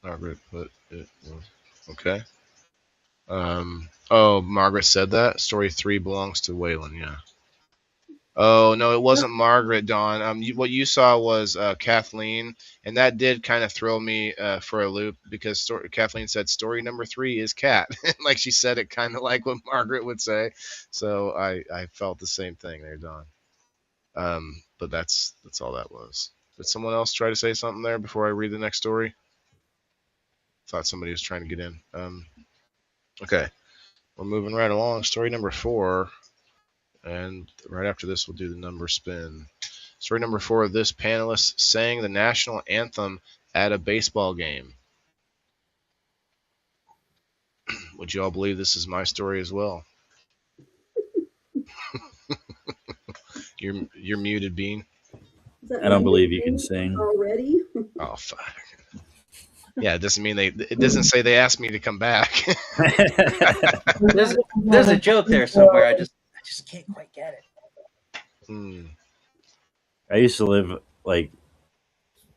Margaret put it was okay. Oh, Margaret said that. Story 3 belongs to Waylon. Yeah. Oh no, it wasn't Margaret, Dawn. What you saw was Kathleen, and that did kind of throw me for a loop because Kathleen said story number 3 is cat, like she said it kind of like what Margaret would say. So I felt the same thing there, Dawn. But that's all that was. Did someone else try to say something there before I read the next story? Thought somebody was trying to get in. Okay, we're moving right along. Story number 4. And right after this, we'll do the number spin. Story number 4, this panelist sang the national anthem at a baseball game. Would you all believe this is my story as well? You're muted, Bean. I don't believe you can sing already. Oh, fuck. Yeah, it doesn't mean it doesn't say they asked me to come back. There's a joke there somewhere. I just can't quite get it. I used to live like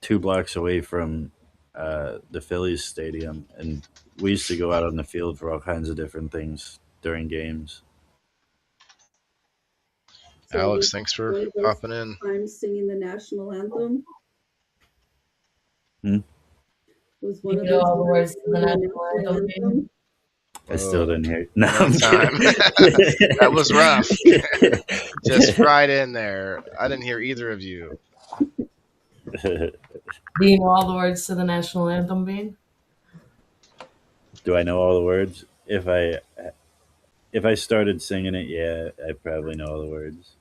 2 blocks away from the Phillies stadium, and we used to go out on the field for all kinds of different things during games. So Alex, thanks for hopping in. I'm singing the national anthem. Was one of know those all the words times to the national anthem? I still didn't hear it. No, I'm time. kidding. That was rough. Just right in there. I didn't hear either of you. Do you know all the words to the national anthem, Bean? Do I know all the words? If I started singing it, yeah, I probably know all the words.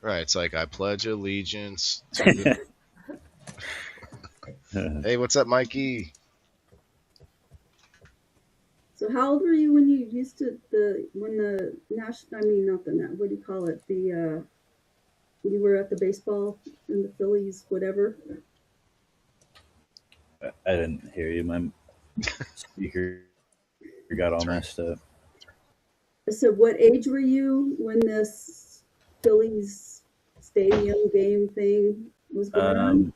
Right, it's like I pledge allegiance to the... Hey, what's up, Mikey? So how old were you when you used to when the national? I mean, not the what do you call it? The you were at the baseball in the Phillies, whatever. I didn't hear you. My speaker got all messed up. So what age were you when this Phillies stadium game thing was going on?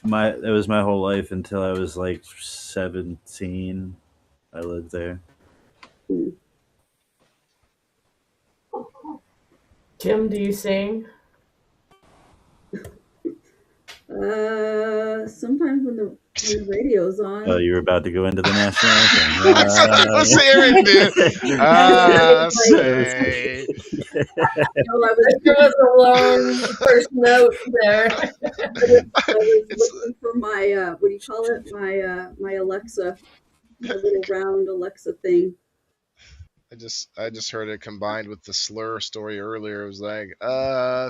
It was my whole life until I was like 17. I lived there. Tim, do you sing? Sometimes when the radio's on. Oh, you were about to go into the national anthem. That's what I was hearing, dude. Say. There was a long first note there. I was looking for my what do you call it? My Alexa, my little round Alexa thing. I just heard it combined with the slur story earlier. It was like,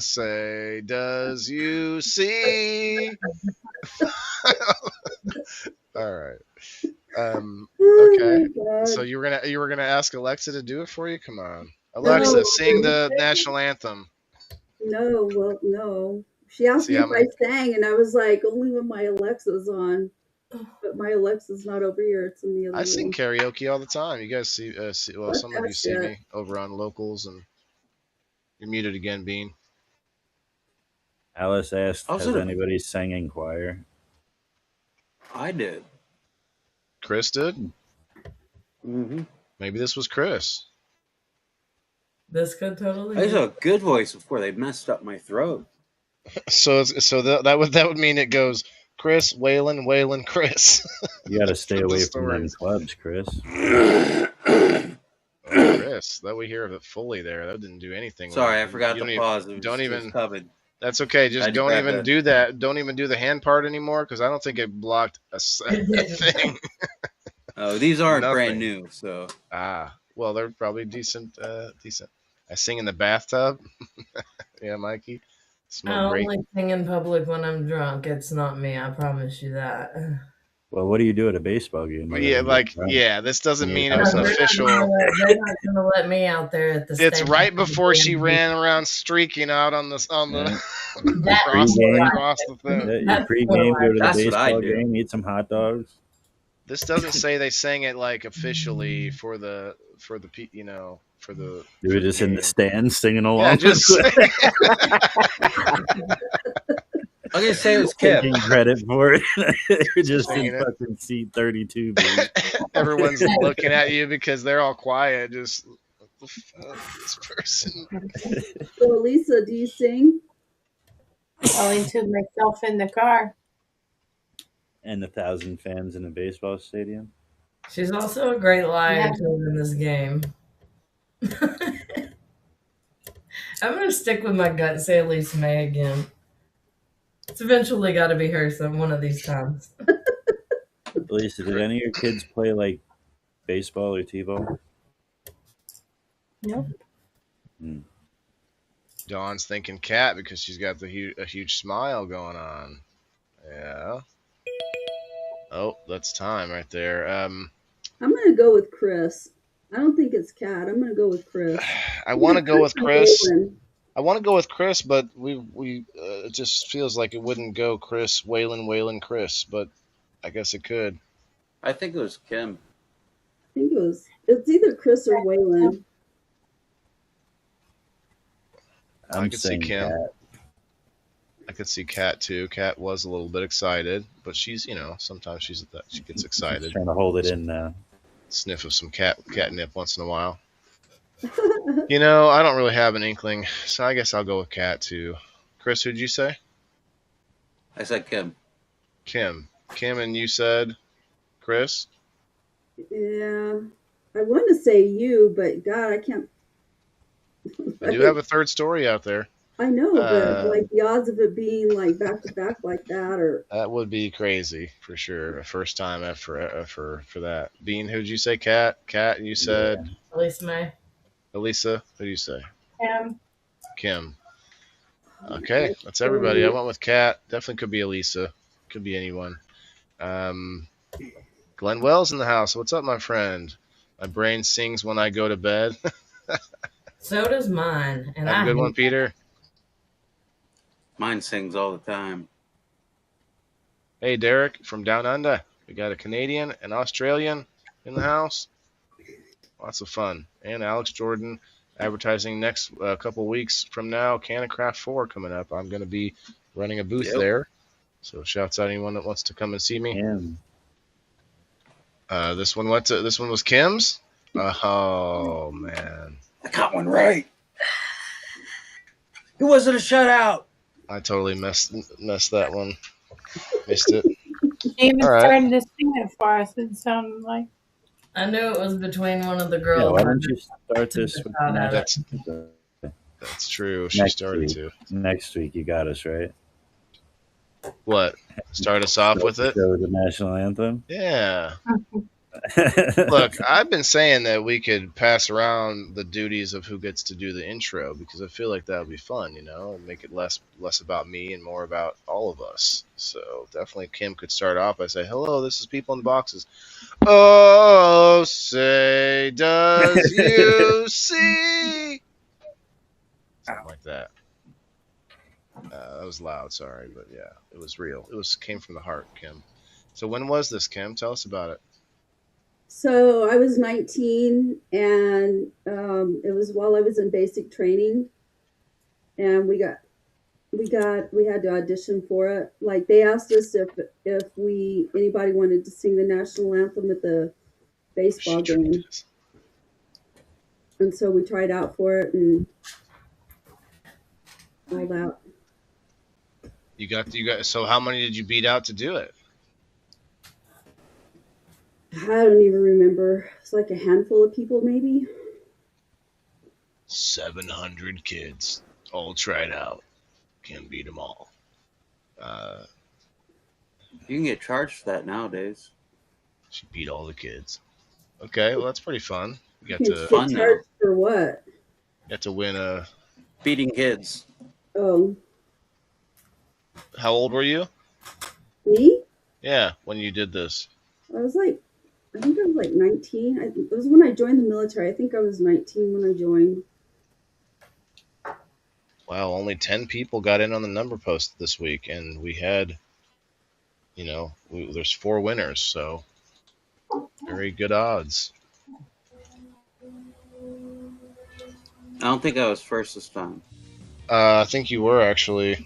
say, does you see? All right. Okay. So you were gonna ask Alexa to do it for you? Come on, Alexa, sing the national anthem. No, well, no. She asked me if I sang, and I was like, only when my Alexa's on. But my Alexa's not over here; it's in the other room. I sing karaoke all the time. You guys see well, some of you see me over on Locals, and you're muted again, Bean. Alice asked, has anybody sang in choir? I did. Chris did? Mm-hmm. Maybe this was Chris. This could totally. I used to have a good voice before they messed up my throat. So that would mean it goes Chris, Waylon, Chris. You got to stay away from them clubs, Chris. Chris, that we hear of it fully there. That didn't do anything. Sorry, I forgot to pause. Don't even. That's okay. Just don't even do that. Don't even do the hand part anymore because I don't think it blocked a thing. Oh, these aren't brand new, so. Well, they're probably decent. I sing in the bathtub. Yeah, Mikey. I only sing in public when I'm drunk. It's not me. I promise you that. Well, what do you do at a baseball game? But You yeah, gotta like get around. yeah, this doesn't mean it No, was an they're official. they're not gonna let me out there at the It's stadium. right before she ran around streaking out on the Yeah. That's across the thing. You That's pregame, what go to the That's what I baseball do. game, eat some hot dogs. This doesn't say they sang it like officially for the for the You were just in the game. stands singing Yeah, along. just I'm gonna say it was Kim. taking credit for it. You're just Singing in it. fucking seat 32, baby. everyone's looking at you because they're all quiet. Just what the fuck, this person. So, Lisa, do you sing? Only to myself in the car. And 1,000 fans in a baseball stadium. She's also a great liar Yeah. too in this game. I'm gonna stick with my gut and say Elise May again. It's eventually got to be her one of these times. Lisa, did any of your kids play like baseball or t-ball? Nope. Dawn's thinking cat because she's got a huge smile going on. Yeah. Oh, that's time right there. I'm gonna go with Chris. I don't think it's Kat. I'm gonna go with Chris. I want to go with Chris. Waylon. I want to go with Chris, but it just feels like it wouldn't go Chris, Waylon, Chris, but I guess it could. I think it was Kim. I think it's either Chris or Waylon. I'm could see saying Kim. Kat. I could see Kat too. Kat was a little bit excited, but she's sometimes she gets She's excited. trying to hold it in now. Sniff of some catnip once in a while. I don't really have an inkling, so I guess I'll go with Kat too. Chris, who'd you say? I said Kim. Kim, and you said Chris. Yeah, I want to say you, but God, I can't. I do have a third story out there. I know, but like the odds of it being like back to back like that, or That would be crazy for sure. A first time ever for that. Bean, who'd you say? Kat, you said Elise May. Elisa. Who'd you say? Kim. Okay, That's that's everybody. I funny. went with Kat. Definitely could be Elisa. Could be anyone. Glenn Wells in the house. What's up, my friend? My brain sings when I go to bed. So does mine, and Have a I good hate one, Peter. Mine sings all the time. Hey, Derek from Down Under. We got a Canadian, an Australian in the house. Lots of fun. And Alex Jordan advertising next couple weeks from now. Cannon Craft 4 coming up. I'm going to be running a booth there. So shouts out anyone that wants to come and see me. Kim. This one was Kim's. Oh man, I got one right. It wasn't a shutout. I totally messed that one. Missed it. She even All right. started to sing it for us. It sounded like I knew it was between one of the Yeah, girls. why don't you start this with Shout out. That's true. She Next started week. to. Next week? You got us, right? What? Start us off with it? Go with the national anthem. Yeah. Look, I've been saying that we could pass around the duties of who gets to do the intro because I feel like that would be fun, and make it less about me and more about all of us. So definitely Kim could start off by saying, "Hello, this is People in the Boxes." Oh, say does you see? Something like that. That was loud, sorry, but yeah, it was real. Came from the heart, Kim. So when was this, Kim? Tell us about it. So I was 19, and it was while I was in basic training, and we had to audition for it. Like they asked us if anybody wanted to sing the national anthem at the baseball game, and so we tried out for it and all that. You got. So how many did you beat out to do it? I don't even remember. It's like a handful of people, maybe. 700 kids all tried out. Can't beat them all. You can get charged for that nowadays. She beat all the kids. Okay, well that's pretty fun. You got Get to Fun now. charged for what? win a. Beating kids. Oh, How old were you? me? Yeah, when you did this. I was like, I think I was like 19. It was when I joined the military. I think I was 19 when I joined. Wow, only 10 people got in on the number post this week, and we had, there's 4 winners, so very good odds. I don't think I was first this time. I think you were actually.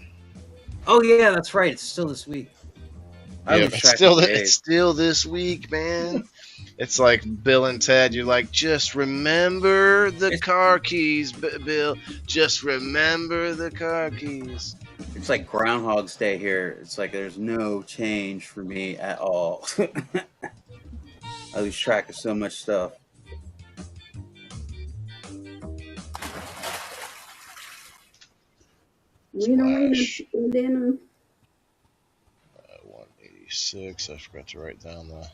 Oh yeah, that's right. It's still this week. I Yeah, lose track of the it's days. still this week, man. It's like Bill and Ted. You're like, just remember the car keys, Bill. Just remember the car keys. It's like Groundhog's Day here. It's like there's no change for me at all. I lose track of so much stuff. Flash. And then 186. I forgot to write down the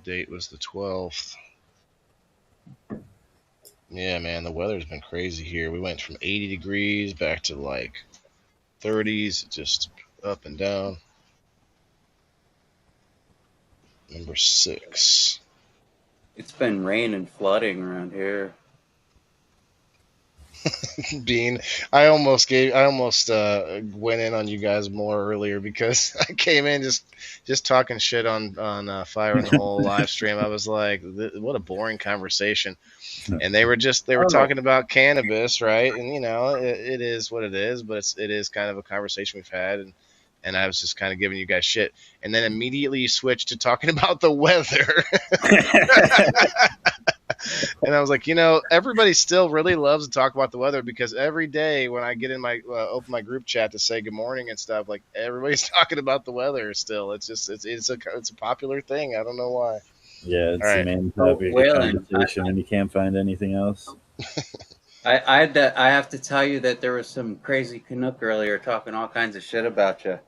date was the 12th. Yeah, man, the weather's been crazy here. We went from 80 degrees back to like 30s, just up and down. Number 6. It's been rain and flooding around here. Bean, I almost went in on you guys more earlier because I came in just talking shit on Fire in the Hole live stream. I was like, what a boring conversation, and they were talking about cannabis, right? And it is what it is, but it is kind of a conversation we've had, and I was just kind of giving you guys shit, and then immediately you switched to talking about the weather. And I was like, everybody still really loves to talk about the weather because every day when I get in my open my group chat to say good morning and stuff, like everybody's talking about the weather still. It's just it's a popular thing. I don't know why. Yeah, it's All the right. main topic of conversation, and you can't find anything else. I have to tell you that there was some crazy Canuck earlier talking all kinds of shit about you.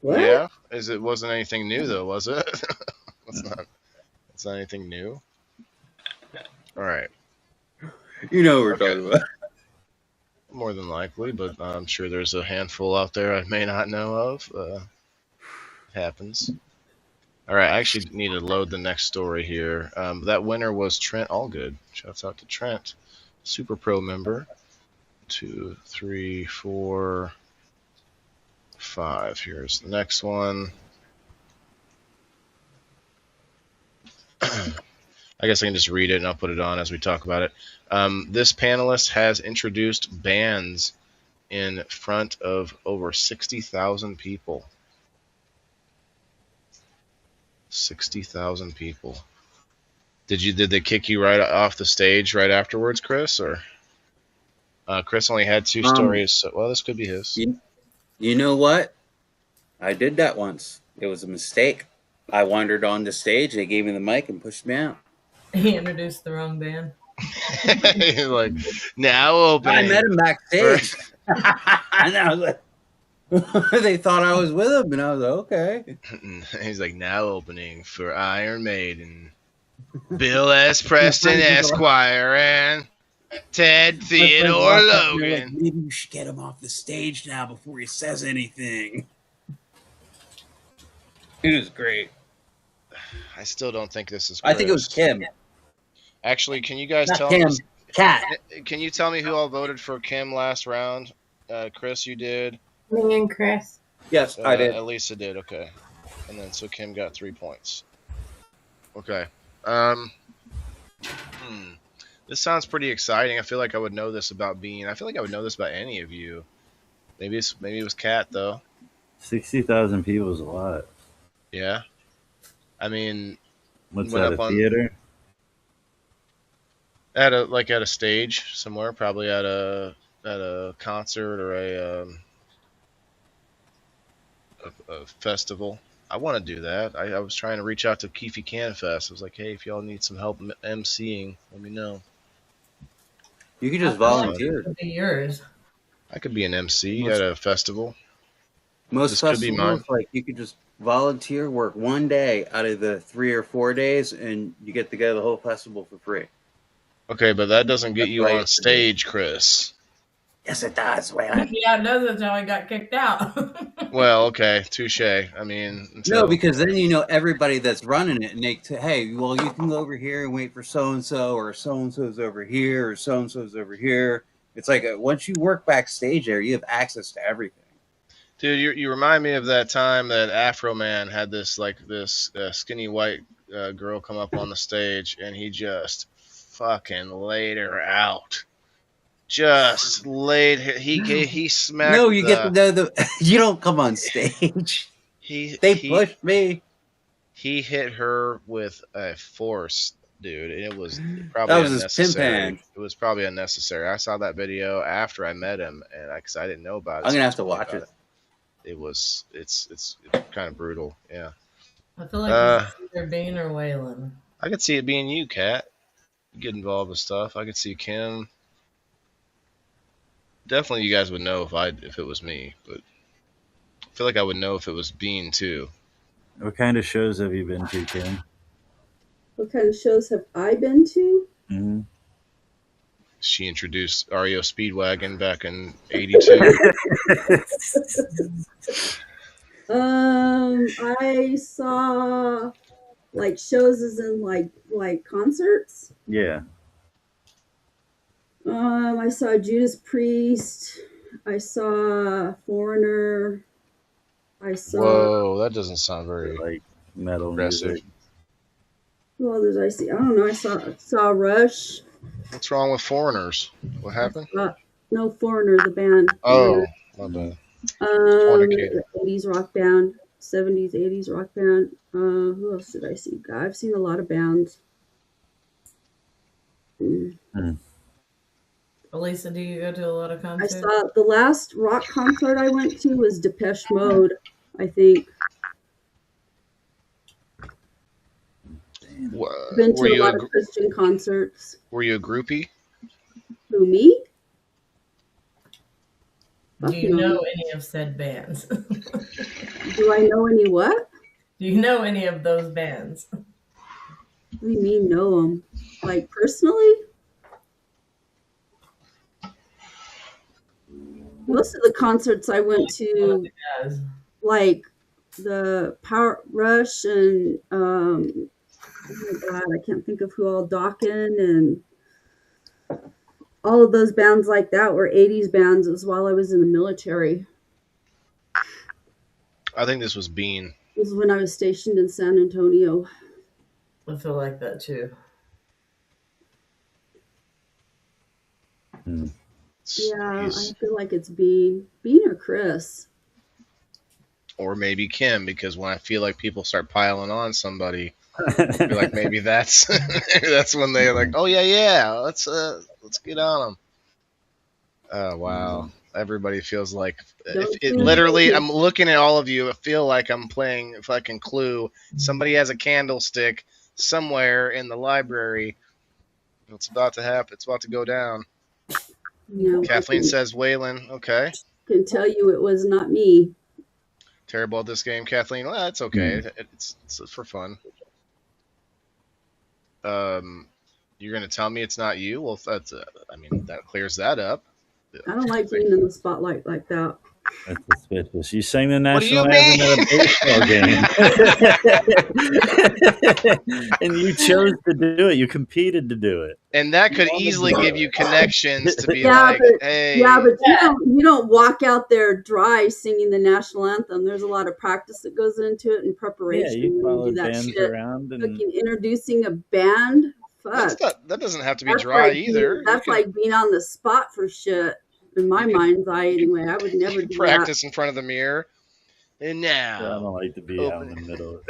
what? Yeah, it wasn't anything new though, was it? It's not anything new. All right. You know what we're talking about. More than likely, but I'm sure there's a handful out there I may not know of. Happens. All right, I actually need to load the next story here. That winner was Trent Allgood. Shouts out to Trent, Super Pro member. 2, 3, 4, 5. Here's the next one. I guess I can just read it and I'll put it on as we talk about it. This panelist has introduced bands in front of over 60,000 people. 60,000 people. Did they kick you right off the stage right afterwards, Chris? Or Chris only had 2 stories. So, well, this could be his. You know what? I did that once. It was a mistake. I wandered on the stage. They gave me the mic and pushed me out. He introduced the wrong band. He's like, now opening. I met him backstage. And I was like, they thought I was with him, and I was like, okay. He's like, now opening for Iron Maiden, Bill S. Preston Esquire and Ted Theodore Logan. Like, maybe you should get him off the stage now before he says anything. It was great. I still don't think this is Chris. I think it was Kim. Actually, can you guys Not tell Kim. me? Cat. Can you tell me who all voted for Kim last round? Chris, you did. Me and Chris. Yes, I did. Elisa did. Okay, and then so Kim got 3 points. Okay. This sounds pretty exciting. I feel like I would know this about Bean. I feel like I would know this about any of you. Maybe it was Kat though. 60,000 people is a lot. Yeah. I mean, What's went that, up a on- theater? at a stage somewhere, probably at a concert or a festival. I want to do that. I was trying to reach out to Keefe Can Fest. I was like, hey, if y'all need some help emceeing, let me know. You could just volunteer. It'll be yours. I could be an MC at a festival. Most This could be festivals, mine. like you could just volunteer, work one day out of the 3 or 4 days, and you get to go to the whole festival for free. Okay, but that doesn't get That's you right. on stage, Chris. Yes, it does, Waylon. Yeah, it does. That's how I got kicked out. Well, okay, touche. I mean, No, until because then you know everybody that's running it, and hey, well, you can go over here and wait for so and so, or so and so's over here, or so and so's over here. It's like once you work backstage there, you have access to everything. dude, you remind me of that time that Afro Man had this skinny white girl come up on the stage, and he just fucking laid her out. Just laid her. He smacked No, you get to know the. You don't come on stage. he They he pushed me. he hit her with a force, dude. And it was That probably was his pimp unnecessary. hand. It was probably unnecessary. I saw that video after I met him, and because I didn't know about it, I'm gonna someone have to told me watch about it. It's kind of brutal. Yeah. I feel like Uh, it's either Bane or Waylon. I could see it being you, Kat. You get involved with stuff. I could see Kim. Definitely, you guys would know if it was me, but I feel like I would know if it was Bean too. What kind of shows have you been to, Kim? What kind of shows have I been to? Mm-hmm. She introduced REO Speedwagon back in '82. I saw like shows as in like concerts. Yeah. I saw Judas Priest. I saw Foreigner. I saw Whoa, that doesn't sound very Like metal aggressive. music. who others I see. I don't know. I saw Rush. What's wrong with Foreigners? What happened? No, Foreigner, the band. Oh, my bad. The 80s rock band, 70s, 80s rock band. Who else did I see? God, I've seen a lot of bands. Elisa, do you go to a lot of I concerts? saw the last rock concert I went to was Depeche Mode, I think. Been to a lot of Christian concerts. Were you a groupie? Who, me? Do you know any of said bands? Do I know any what? Do you know any of those bands? What do you mean know them? Like personally? Most of the concerts I went to, like the Power Rush and oh my God, I can't think of who all, Dawkins and all of those bands like that were 80s bands. It was while I was in the military. I think this was Bean. This was when I was stationed in San Antonio. I feel like that too. Yeah, I feel like it's Bean or Chris. Or maybe Kim, because when I feel like people start piling on somebody, I feel like maybe that's that's when they're like, oh yeah, let's get on them. Oh wow, everybody feels like literally. I'm looking at all of you. I feel like I'm playing fucking Clue. Somebody has a candlestick somewhere in the library. It's about to happen. It's about to go down. No, Kathleen says Waylon. Okay. Can tell you it was not me. Terrible at this game, Kathleen. Well, that's okay. It's for fun. You're gonna tell me it's not you? Well, that's I mean that clears that up. I don't like being in the spotlight like that. That's suspicious. You sang the What do you national anthem at a baseball game, and you chose to do it. You competed to do it. And that could easily give you connections to be Yeah, like, but, hey. yeah, but you don't walk out there dry singing the national anthem. There's a lot of practice that goes into it and preparation. Yeah, you follow do that bands shit. around and Fucking introducing a band. Fuck. That doesn't have to be dry either. That's like being on the spot for shit. In my mind's eye, anyway. I would never do practice in front of the mirror. And now, I don't like to be out in the middle.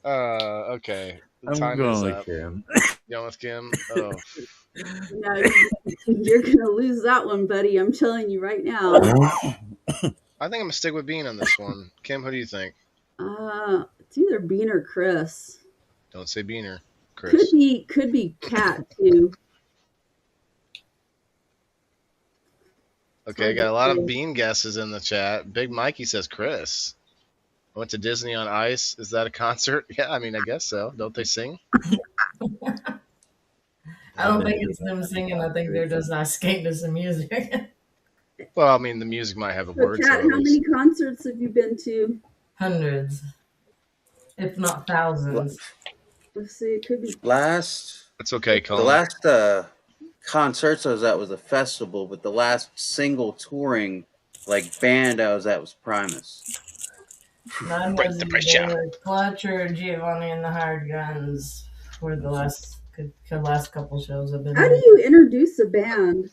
Okay. The I'm time going is with up. Kim. Going with Kim. Oh, No, you're gonna lose that one, buddy. I'm telling you right now. I think I'm gonna stick with Bean on this one. Kim, who do you think? It's either Bean or Chris. Don't say Beaner, Chris. Could be Kat too. Okay, got a lot of Bean guesses in the chat. Big Mikey says Chris. I went to Disney on Ice. Is that a concert? Yeah, I mean, I guess so. Don't they sing? I don't think it's them singing. I think they're just asking to some music. Well, I mean, the music might have a So, word Kat, to how it. many concerts have you been to? Hundreds, if not thousands. Let's see, it could be. It's okay, The Colin. last concerts I was at was a festival, but the last single touring like band I was at was Primus. Mine Break was the pressure. either Clutch or Giovanni and the Hired Guns for the last couple shows I've been How in. do you introduce a band?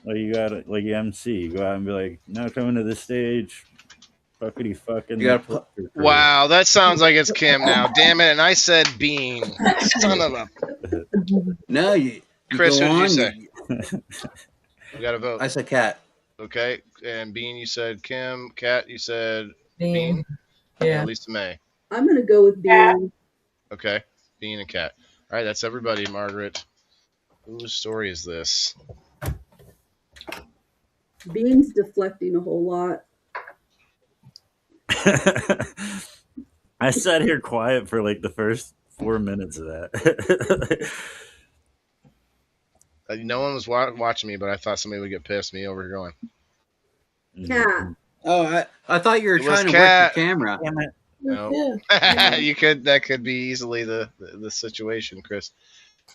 Well, you gotta like MC. You go out and be like, "Now coming to the stage, fuckity fucking." You gotta put- Wow, that sounds like it's Kim now. Damn it! And I said Bean. Son of a. No, you Chris, go who did you on, say? You got to vote. I said Cat. Okay, and Bean, you said Kim. Kat, you said Bean. and Yeah. Lisa May. I'm gonna go with Bean. Okay, Bean and Kat. All right, that's everybody. Margaret, whose story is this? Bean's deflecting a whole lot. I sat here quiet for like the first 4 minutes of that. No one was watching me, but I thought somebody would get pissed. Me over here going. Cat. Oh, I thought you were It was trying to Cat. work your camera. Damn it. No, you could. That could be easily the situation, Chris.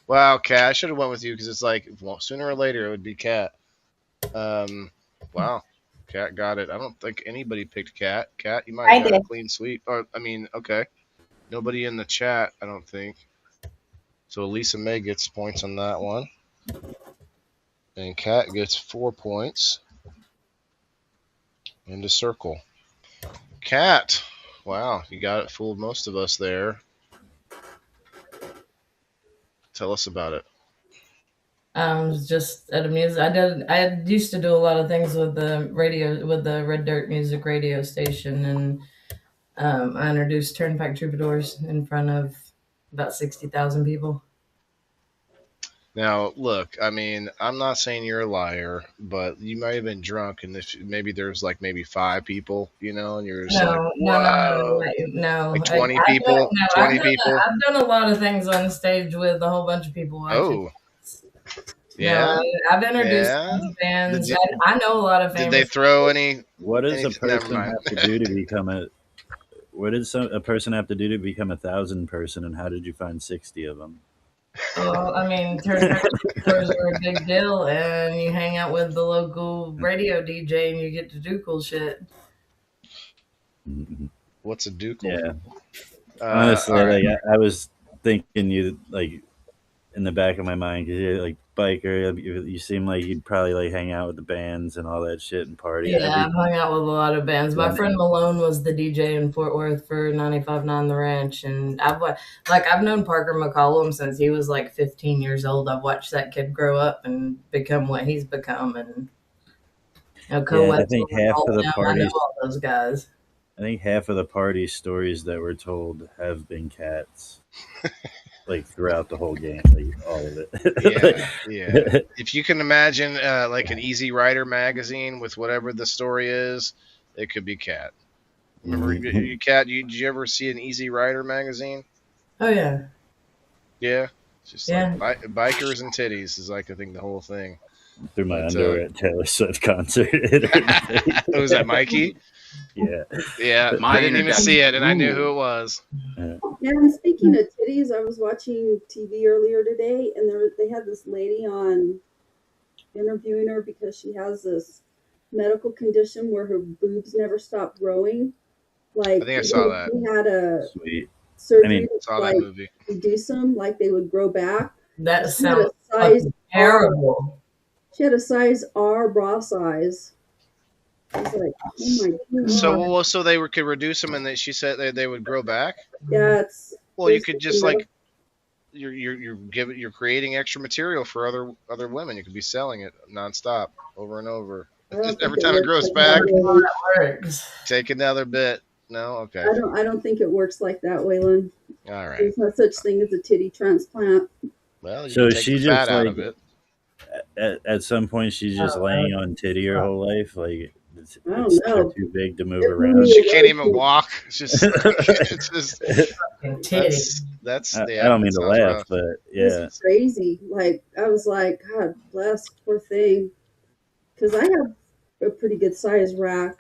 Wow, Kat. I should have went with you because it's like, well, sooner or later it would be Kat. Wow, Kat got it. I don't think anybody picked Kat. Kat, you might I have got a did. clean sweep. Or I mean, okay. Nobody in the chat, I don't think. So Lisa May gets points on that one. And Kat gets 4 points. Into circle. Kat, wow, you got it. Fooled most of us there. Tell us about it. Just at a music. I used to do a lot of things with the radio, with the Red Dirt Music radio station, and I introduced Turnpike Troubadours in front of about 60,000 people. Now, look, I mean, I'm not saying you're a liar, but you might have been drunk, and maybe there's like maybe 5 people, you know, and you're just like, whoa. No. Like 20 people? 20 people? I've done a lot of things on stage with a whole bunch of people watching. Oh. Yeah? No, I've introduced Yeah? bands. Did I know a lot of famous. Did they throw any? What does a Anything- never person mind. have to do to become a? What did a person have to do to become 1,000 person, and how did you find 60 of them? Well, I mean, Turnpike Troubadours are a big deal, and you hang out with the local radio DJ, and you get to do cool shit. What's a dukel? Yeah. All Honestly, right. like I was thinking you like in the back of my mind because you're like biker. You seem like you'd probably like hang out with the bands and all that shit and party. Yeah, I've hung out with a lot of bands. My Yeah. friend Malone was the DJ in Fort Worth for 95.9 The Ranch, and I've known Parker McCollum since he was like 15 years old. I've watched that kid grow up and become what he's become, and I think half of the I know parties. all those guys. I think half of the party stories that were told have been cats, like throughout the whole game, like all of it. Yeah. If you can imagine, like an Easy Rider magazine with whatever the story is, it could be Cat. Remember, you Cat? Did you ever see an Easy Rider magazine? Oh yeah. Yeah. It's just Yeah. like bikers and titties is like I think the whole thing. Through my But, underwear at Taylor Swift concert. Was that Mikey? Yeah. Yeah, My I didn't even introduction- see it, and I knew who it was. Yeah, and speaking of titties, I was watching TV earlier today, and they had this lady on interviewing her because she has this medical condition where her boobs never stop growing. Like, I think I saw that. She had a Sweet. surgery I mean, to, Saw like, that movie. reduce them, like they would grow back. That She had sounds a size fucking terrible. She had a size R bra size. I was like, oh my god. So they could reduce them, and she said they would grow back. Yeah, it's Well, you could just like you're creating extra material for other women. You could be selling it nonstop, over and over. I don't think Every time it works grows like back, that, Waylon. Works. take another bit. No, okay, I don't think it works like that, Waylon. all right. There's no such thing as a titty transplant. Well, you So can take she the just, fat out like, of it. At some point, she's just laying on titty her whole life. Like it's I don't know. too big to move It around. really- She can't even walk. It's just, it's just Fucking titty. That's I yeah, don't that mean to sounds laugh, rough. but It was yeah. crazy. Like I was like, God bless, poor thing, because I have a pretty good size rack,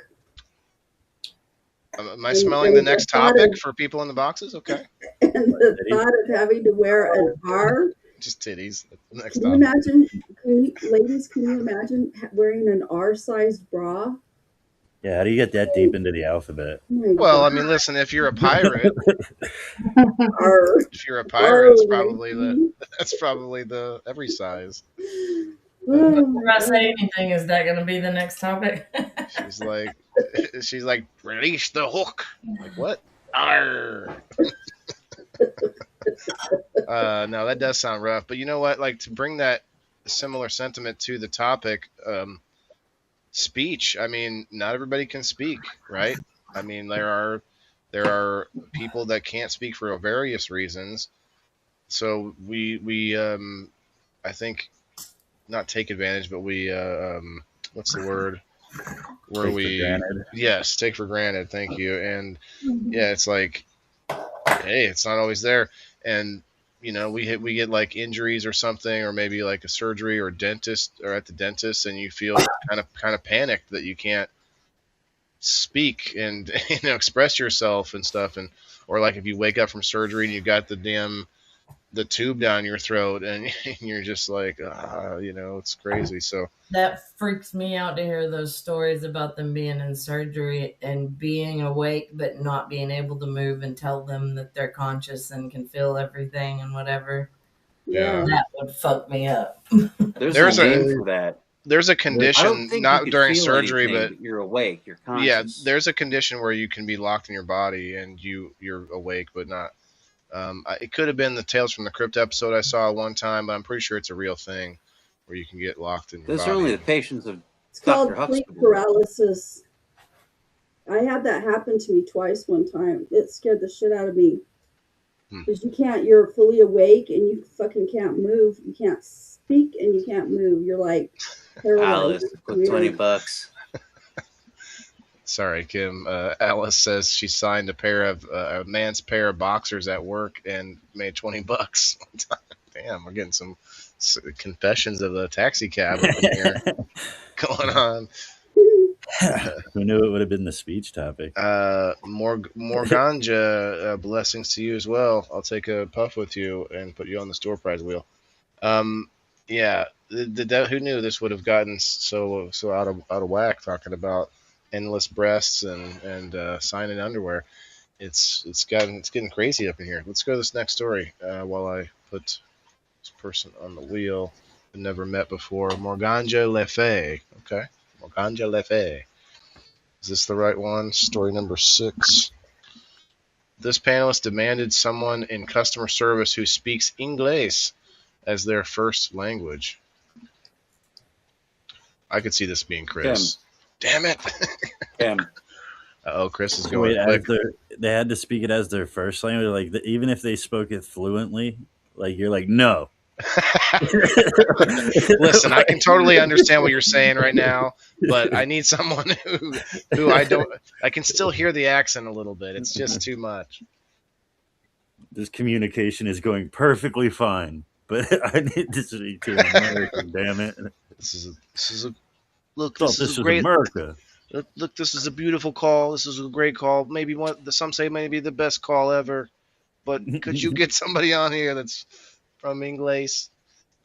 Am I and, smelling the and the next thought topic of for people in the boxes? Okay, and the Titties? thought of having to wear an R. just titties. That's the next Can you topic. imagine? Ladies, can you imagine wearing an R-sized bra? Yeah, how do you get that deep into the alphabet? Oh my Well, God, I mean, listen, if you're a pirate, R, if you're a R, pirate, it's like, probably the that's probably the every size. oh my Before I say God. anything, is that going to be the next topic? She's like, she's like, release the hook. Like what? Arr. No, that does sound rough. But you know what? Like to bring that similar sentiment to the topic, speech. I mean, not everybody can speak, right? I mean, there are people that can't speak for various reasons. So we I think not take advantage, but we what's the word? Where Take for we granted. yes take for granted. Thank you. And yeah, it's like hey, it's not always there. And we get like injuries or something, or maybe like a surgery or dentist or at the dentist, and you feel kind of panicked that you can't speak and express yourself and stuff. And or like if you wake up from surgery and you got the tube down your throat, and, and you're just like it's crazy. So That freaks me out to hear those stories about them being in surgery and being awake but not being able to move and tell them that they're conscious and can feel everything and whatever. yeah, Yeah, That would fuck me up. there's no a name for that. there's a I don't condition think you not could during feel surgery, anything, but but you're awake. You're yeah, conscious. there's a condition where you can be locked in your body and you're awake but not. It could have been the Tales from the Crypt episode I saw one time, but I'm pretty sure it's a real thing where you can get locked in your Those are only body. the patients of it's Dr. called sleep Huxtable. paralysis. I had that happen to me twice one time. It scared the shit out of me. Because you're fully awake and you fucking can't move. You can't speak and you can't move. You're like paralyzed. Alice, It's put weird. $20. Sorry, Kim. Alice says she signed a man's pair of boxers at work and made $20. Damn, we're getting some confessions of the taxi cab up in here going on. Who knew it would have been the speech topic? More ganja. Blessings to you as well. I'll take a puff with you and put you on the store prize wheel. Yeah, who knew this would have gotten so out of whack talking about endless breasts and signing underwear. It's getting crazy up in here. Let's go to this next story while I put this person on the wheel I never met before. Morganja Lefe. Okay, Morganja Lefe. Is this the right one? Story number 6. This panelist demanded someone in customer service who speaks English as their first language. I could see this being Chris. Damn it. Chris is going Wait, quick. they had to speak it as their first language, like even if they spoke it fluently, like you're like no. Listen, I can totally understand what you're saying right now, but I need someone who I can still hear the accent a little bit. It's just too much. This communication is going perfectly fine, but I need to speak to an American. Damn it! This is a look. This is great. America. Look, this is a beautiful call. This is a great call. Maybe some say maybe the best call ever. But could you get somebody on here that's from English?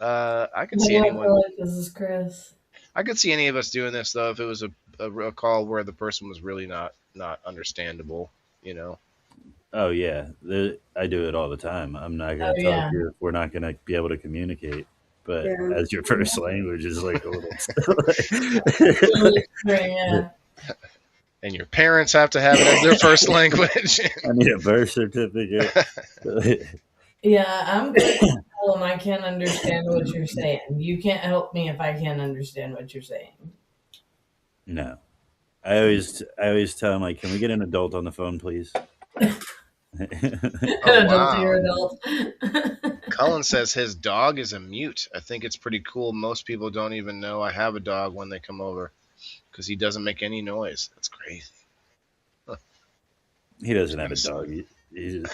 I could see anyone. Like this is Chris. I could see any of us doing this though if it was a call where the person was really not understandable. Oh yeah, I do it all the time. I'm not going to talk to you if we're not going to be able to communicate. But as your first language is like a little. Yeah. And your parents have to have it as their first language. I need a birth certificate. Yeah, I'm good at and I can't understand what you're saying. You can't help me if I can't understand what you're saying. No. I always tell him, like, can we get an adult on the phone, please? Adult. Cullen says his dog is a mute. I think it's pretty cool. Most people don't even know I have a dog when they come over because he doesn't make any noise. That's crazy. Huh. He doesn't have a dog. You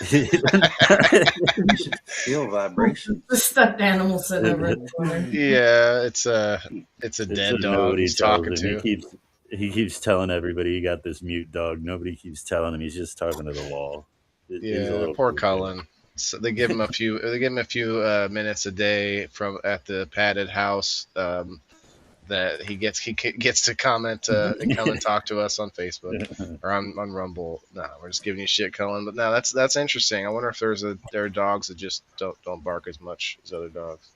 should feel vibration. The stuffed animal sitting over in the corner. Yeah, it's a It's dead what dog nobody he's tells talking him. to. He keeps telling everybody he got this mute dog. Nobody keeps telling him he's just talking to the wall. He's a Yeah, little poor kid. Cullen. So they give him a few. They give him a few minutes a day from at the padded house. That he gets to comment and come and talk to us on Facebook or on Rumble. No, we're just giving you shit, Cullen. But no, that's interesting. I wonder if there are dogs that just don't bark as much as other dogs.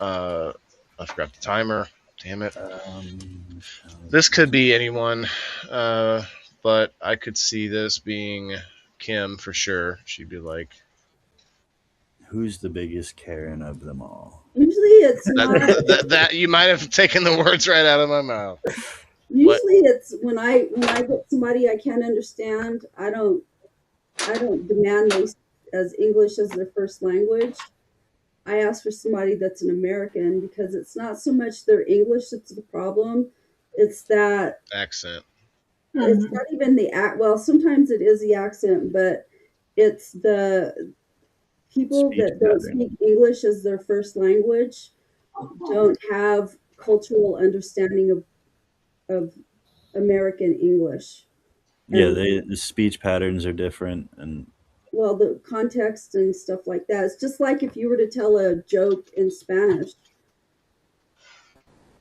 I forgot the timer. Damn it. This could be anyone, but I could see this being Kim for sure. She'd be like, Who's the biggest Karen of them all? Usually it's not. that you might have taken the words right out of my mouth. Usually it's when I get somebody I can't understand. I don't demand they as English as their first language. I ask for somebody that's an American because it's not so much their English that's the problem. It's that Accent. it's not even the well, sometimes it is the accent, but it's the people Speech that don't pattern. speak English as their first language don't have cultural understanding of American English. Yeah, And, the speech patterns are different, and well, the context and stuff like that. It's just like if you were to tell a joke in Spanish,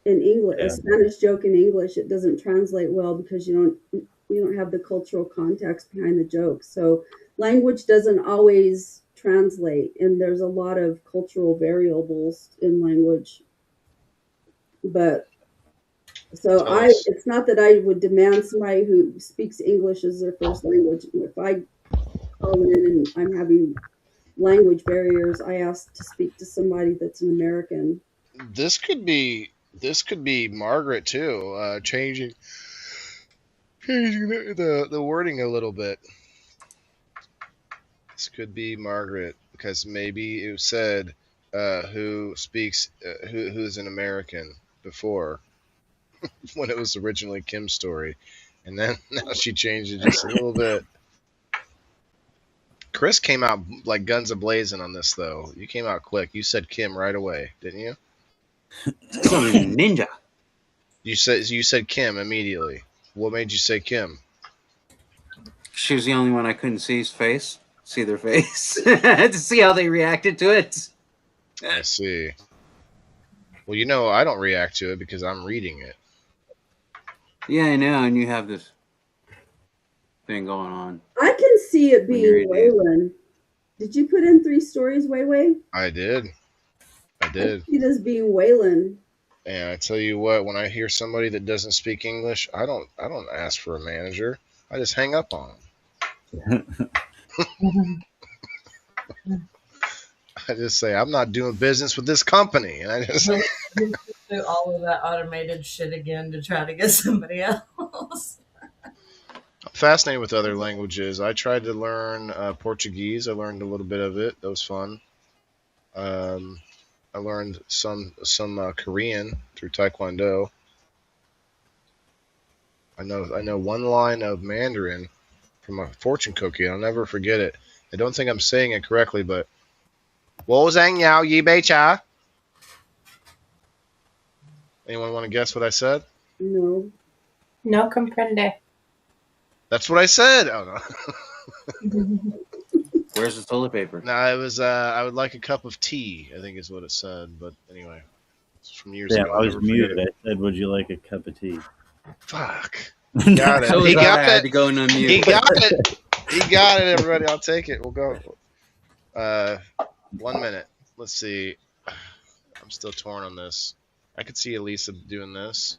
in English, Yeah. a Spanish joke in English, it doesn't translate well because you don't have the cultural context behind the joke. So language doesn't always translate, and there's a lot of cultural variables in language. But so it's not that I would demand somebody who speaks English as their first language. If I call in and I'm having language barriers, I ask to speak to somebody that's an American. This could be Margaret too. Changing the wording a little bit. This could be Margaret because maybe it said who speaks who's an American before when it was originally Kim's story, and then now she changed it just a little bit. Chris came out like guns a blazing on this though. You came out quick. You said Kim right away, didn't you? Some ninja. You said Kim immediately. What made you say Kim? She was the only one I couldn't see their face, to see how they reacted to it. I see. Well, you know, I don't react to it because I'm reading it. Yeah, I know, and you have this thing going on. I can see it When you're being Waylon. Did you put in 3 stories, Wayway? I did. I see this being Waylon. And I tell you what, when I hear somebody that doesn't speak English, I don't ask for a manager. I just hang up on them. I just say I'm not doing business with this company, and I just do all of that automated shit again to try to get somebody else. I'm fascinated with other languages. I tried to learn Portuguese. I learned a little bit of it. That was fun. I learned some Korean through Taekwondo. I know one line of Mandarin from a fortune cookie. I'll never forget it. I don't think I'm saying it correctly, but Wo Zhang Yao Yi Bei Cha. Anyone want to guess what I said? No. No comprende. That's what I said. Oh no. Where's the toilet paper? No, it was I would like a cup of tea, I think is what it said. But anyway, it's from years damn, ago. I was I'll never forget muted. it. I said, "Would you like a cup of tea?" Fuck. Got it. So He got I had it. to go and unmute. He got it. He got it, everybody. I'll take it. We'll go. 1 minute. Let's see. I'm still torn on this. I could see Elisa doing this.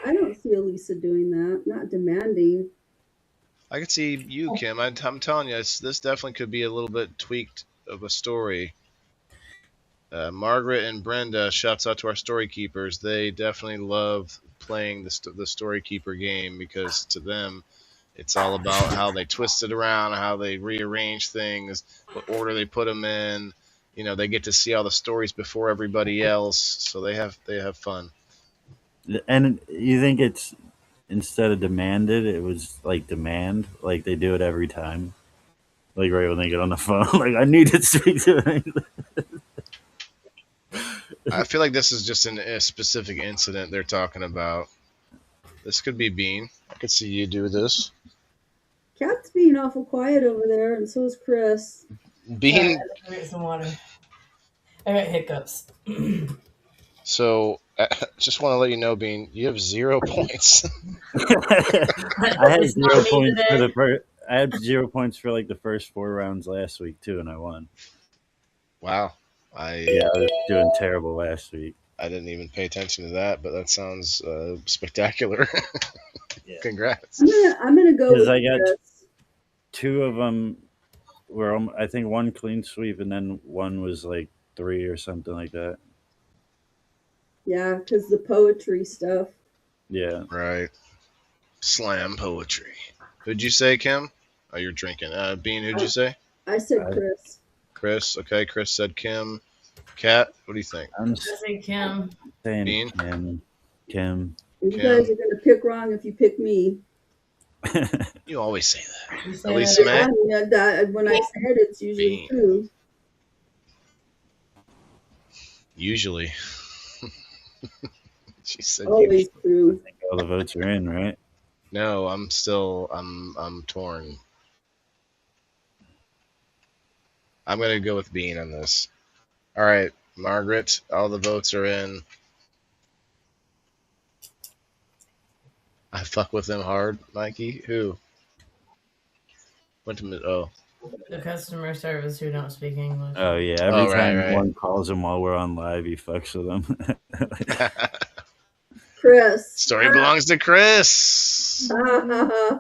I don't see Elisa doing that. Not demanding. I could see you, Kim. I'm telling you, this definitely could be a little bit tweaked of a story. Margaret and Brenda, shouts out to our story keepers. They definitely love playing the story keeper game because to them, it's all about how they twist it around, how they rearrange things, what order they put them in. You know, they get to see all the stories before everybody else, so they have fun. And you think it's instead of demanded, it was like demand. Like they do it every time. Like right when they get on the phone, like I need to speak to an I feel like this is just a specific incident they're talking about. This could be Bean. I could see you do this. Cat's being awful quiet over there, and so is Chris. Bean. I get some water. I got hiccups. So, just want to let you know, Bean, you have 0 points. I had It's not 0 me points for today. the first. I had 0 points for like the first 4 rounds last week too, and I won. Wow. Yeah, I was doing terrible last week. I didn't even pay attention to that, but that sounds spectacular. Yeah. Congrats. I'm gonna go with Because I got Chris. 2 of them were, I think, 1 clean sweep, and then 1 was like 3 or something like that. Yeah, because the poetry stuff. Yeah. Right. Slam poetry. Who'd you say, Kim? Oh, you're drinking. Bean, who'd you say? I said Chris. Chris. Okay, Chris said Kim. Kat, what do you think? I'm I say Kim. saying Bean? Kim. And you Kim. guys are gonna pick wrong if you pick me. You always say that. You say At least that. Matt. When I said it's usually Bean. true. Usually. She said Always true. I think all the votes are in, right? no. I'm torn. I'm gonna go with Bean on this. All right, Margaret. All the votes are in. I fuck with them hard, Mikey. Who? Went to The customer service who don't speak English. Oh yeah, every time right. one calls him while we're on live, he fucks with them. Chris. Story belongs to Chris. Yeah,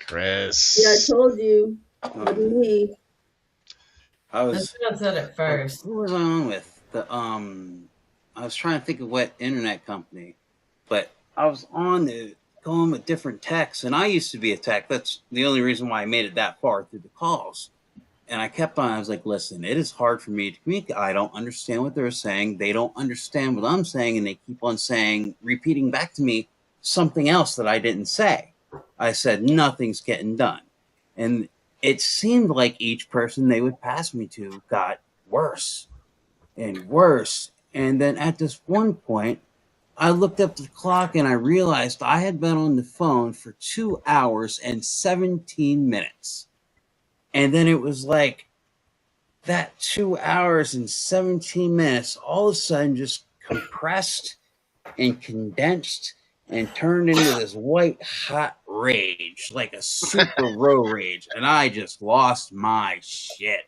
Chris. I told you. Wasn't me. I I was. should have said it first. Who was I on with? I was trying to think of what internet company, but I was on the going with different techs, and I used to be a tech. That's the only reason why I made it that far through the calls. And I kept on. I was like, listen, it is hard for me to communicate. I don't understand what they're saying. They don't understand what I'm saying, and they keep on saying, repeating back to me something else that I didn't say. I said nothing's getting done, and it seemed like each person they would pass me to got worse and worse. And then at this one point, I looked up the clock and I realized I had been on the phone for 2 hours and 17 minutes. And then it was like that 2 hours and 17 minutes all of a sudden just compressed and condensed and turned into this white hot rage, like a super row rage. And I just lost my shit.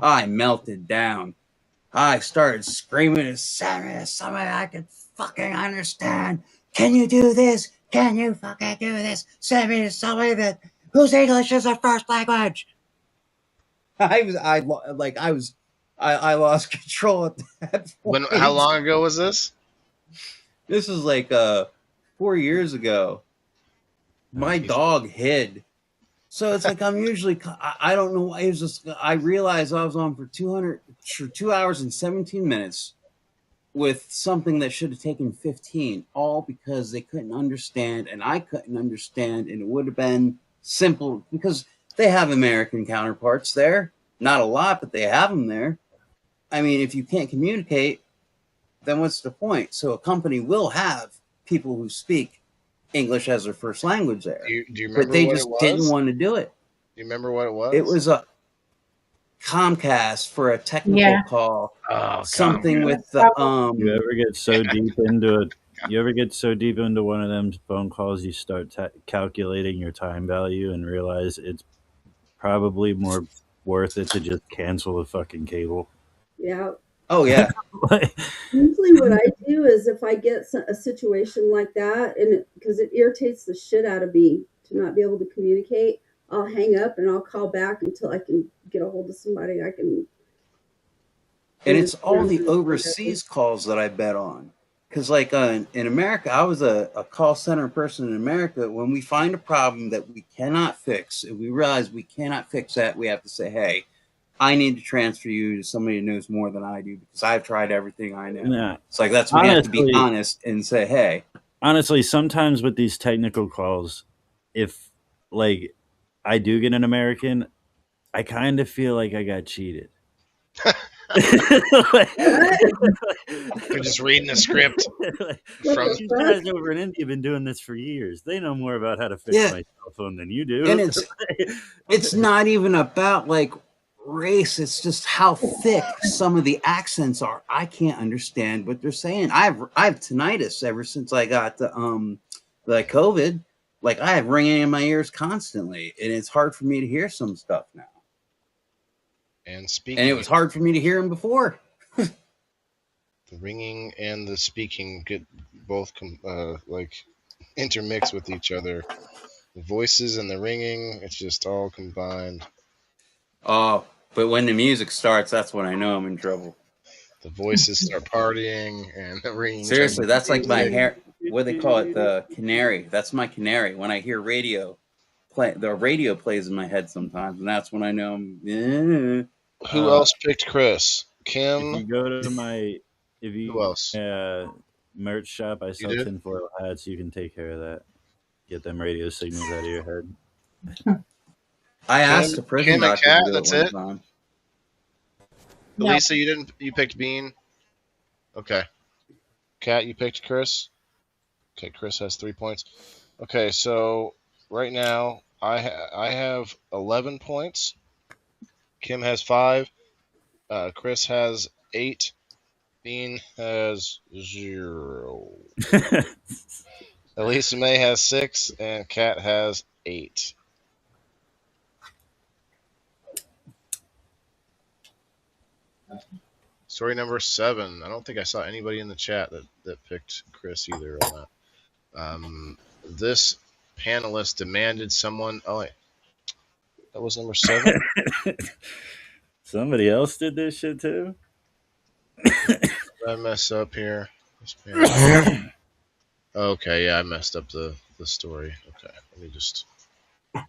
I melted down. I started screaming at Sammy, somebody I could fucking understand. Can you do this? Can you fucking do this? Send me to somebody that whose English is their first language. I lost control at that point. How long ago was this? This was like 4 years ago. My dog hid. So it's like I'm usually, I don't know. It was just, I realized I was on for 2 hours and 17 minutes with something that should have taken 15, all because they couldn't understand and I couldn't understand. And it would have been simple because they have American counterparts there. Not a lot, but they have them there. I mean, if you can't communicate, then what's the point? So a company will have people who speak English as their first language there. Do you remember but they what just it was? didn't want to do it. Do you remember what it was? It was a Comcast for a technical call. Oh, something Comcast. with the You ever get so deep into it? You ever get so deep into one of them phone calls you start calculating your time value and realize it's probably more worth it to just cancel the fucking cable? Yeah. Oh yeah. Usually what I do is if I get a situation like that, and because it irritates the shit out of me to not be able to communicate, I'll hang up and I'll call back until I can get a hold of somebody I can. And it's all the overseas calls that I bet on. Because like in America, I was a call center person in America. When we find a problem that we cannot fix, and we realize we cannot fix that, we have to say, hey, I need to transfer you to somebody who knows more than I do because I've tried everything I know. Yeah. It's like that's we have to be honest and say, hey. honestly, sometimes with these technical calls, if like I do get an American, I kind of feel like I got cheated. Like- They're just reading a script like, from. these guys over in India have been doing this for years. They know more about how to fix Yeah. my cell phone than you do. And it's not even about like race. It's just how thick some of the accents are. I can't understand what they're saying. I've tinnitus ever since I got the COVID. Like I have ringing in my ears constantly, and it's hard for me to hear some stuff now. And speaking. And it was hard for me to hear them before. The ringing and the speaking get both like intermix with each other. The voices and the ringing, it's just all combined. Oh, but when the music starts, that's when I know I'm in trouble. The voices start partying, and the ringing. Seriously, that's like my hair. What do they call it? The canary. That's my canary. When I hear radio, the radio plays in my head sometimes, and that's when I know I'm. Who else picked Chris? Kim. If you go to my, Who else? Merch shop, I sell tinfoil hats. You can take care of that. Get them radio signals out of your head. I asked the prison doctor to do that's it one time. No. Lisa, you picked Bean. Okay. Kat, you picked Chris. Okay, Chris has 3 points. Okay, so right now I have 11 points. Kim has 5. Chris has 8. Bean has 0. Elisa May has 6, and Kat has 8. Story number 7. I don't think I saw anybody in the chat that picked Chris either on that. This panelist demanded someone. Oh wait, that was number 7. Somebody else did this shit too. I mess up here. Okay, yeah, I messed up the story. Okay, let me just.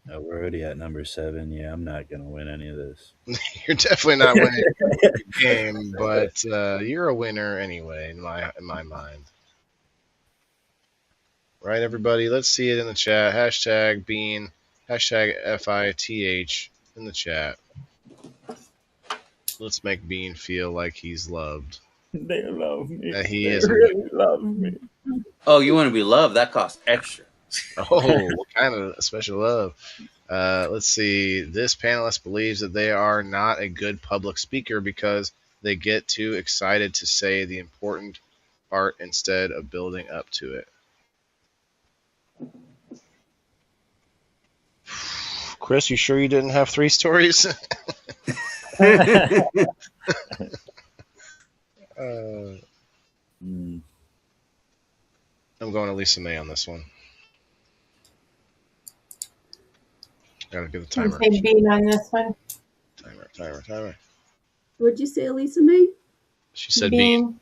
We're already at number 7. Yeah, I'm not gonna win any of this. You're definitely not winning the game, but you're a winner anyway in my mind. Right, everybody? Let's see it in the chat. Hashtag Bean. Hashtag FITH in the chat. Let's make Bean feel like he's loved. They love me. That he They is. really love me. Oh, you want to be loved? That costs extra. Oh, what kind of special love? Let's see. This panelist believes that they are not a good public speaker because they get too excited to say the important part instead of building up to it. Chris, you sure you didn't have 3 stories? I'm going to Lisa May on this one. Gotta get the timer. Say Bean on this one. Timer. What'd you say, Elisa May? She said Bean.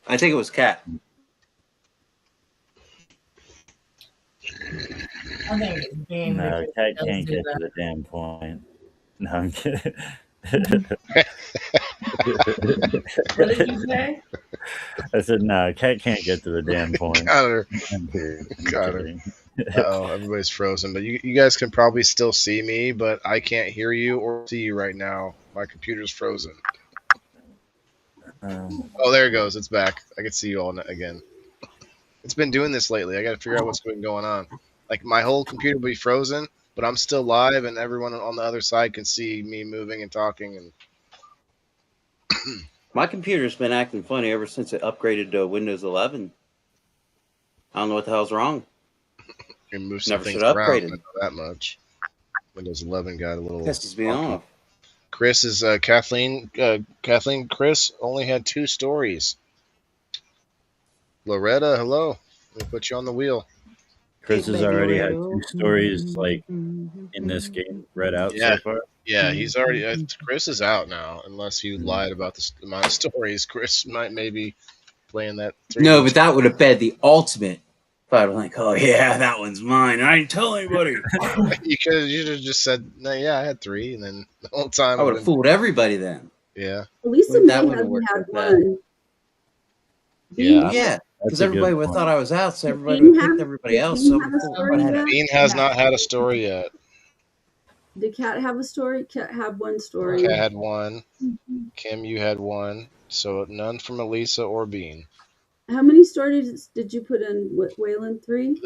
I think it was Kat. I think it's Bean. No, Kat Does can't do get that. to the damn point. No, I'm kidding. What did you say? I said no. Kat can't get to the damn point. Got her. I'm kidding. Got her. Oh, everybody's frozen. But you guys can probably still see me, but I can't hear you or see you right now. My computer's frozen. Oh, there it goes. It's back. I can see you all again. It's been doing this lately. I got to figure out what's been going on. Like my whole computer will be frozen, but I'm still live, and everyone on the other side can see me moving and talking. And My computer's been acting funny ever since it upgraded to Windows 11. I don't know what the hell's wrong. it moves some Never things should have around. I upgraded. know that much. Windows 11 got a little. Pisses me off. Chris is Kathleen. Kathleen, Chris only had 2 stories. Loretta, hello. Let me put you on the wheel. Chris has already had 2 stories like in this game read out so far. Yeah, he's already. Chris is out now, unless you lied about the amount of stories. Chris might maybe playing that. No, but that would have been the ultimate. If I was like, oh yeah, that one's mine. I didn't tell anybody. you should have just said, no, yeah, I had 3, and then the whole time I would have fooled everybody then. Yeah. Elisa That May wouldn't hasn't work had like that. one. Bean, Well, yeah, because That's a everybody good would point. thought I was out, so did everybody Bean would pick have everybody did else. Bean So have a what story had yet? Bean has No. not had a story yet. Did Cat have a story? Cat had one Kat story. had one. Kim, you had one. So none from Elisa or Bean. How many stories did you put in, Waylon? 3?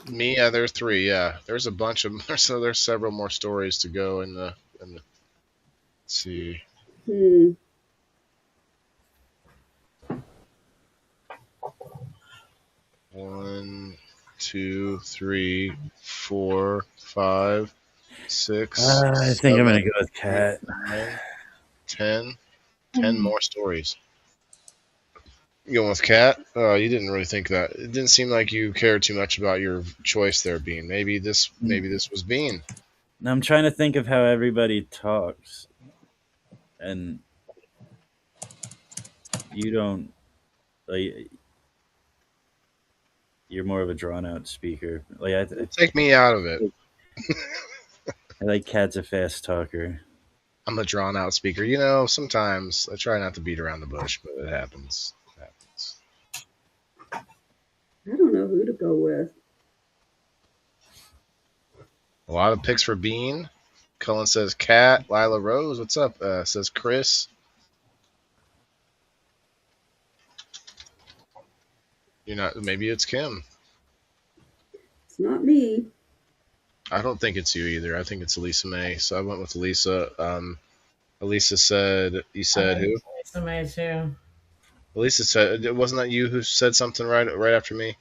Me, yeah, there's three. Yeah, there's a bunch of so there's several more stories to go in the. Let's see. Hmm. One, two, three, 4, 5, 6, I think I'm 7, gonna go with 8, Cat. 9, 10. 10 more stories. You going with Cat? Oh, you didn't really think that. It didn't seem like you cared too much about your choice there, Bean. Maybe this was Bean. Now I'm trying to think of how everybody talks, and you don't like. You're more of a drawn out speaker. Like Take me out of it. I like Cat's a fast talker. I'm a drawn out speaker. You know, sometimes I try not to beat around the bush, but it happens. It happens. I don't know who to go with. A lot of picks for Bean. Cullen says Cat. Lila Rose, what's up? Says Chris. You're not. Maybe it's Kim. It's not me. I don't think it's you either. I think it's Elisa May. So I went with Elisa. Elisa said. You said who? Somebody too. Elisa said. Wasn't that you who said something right after me?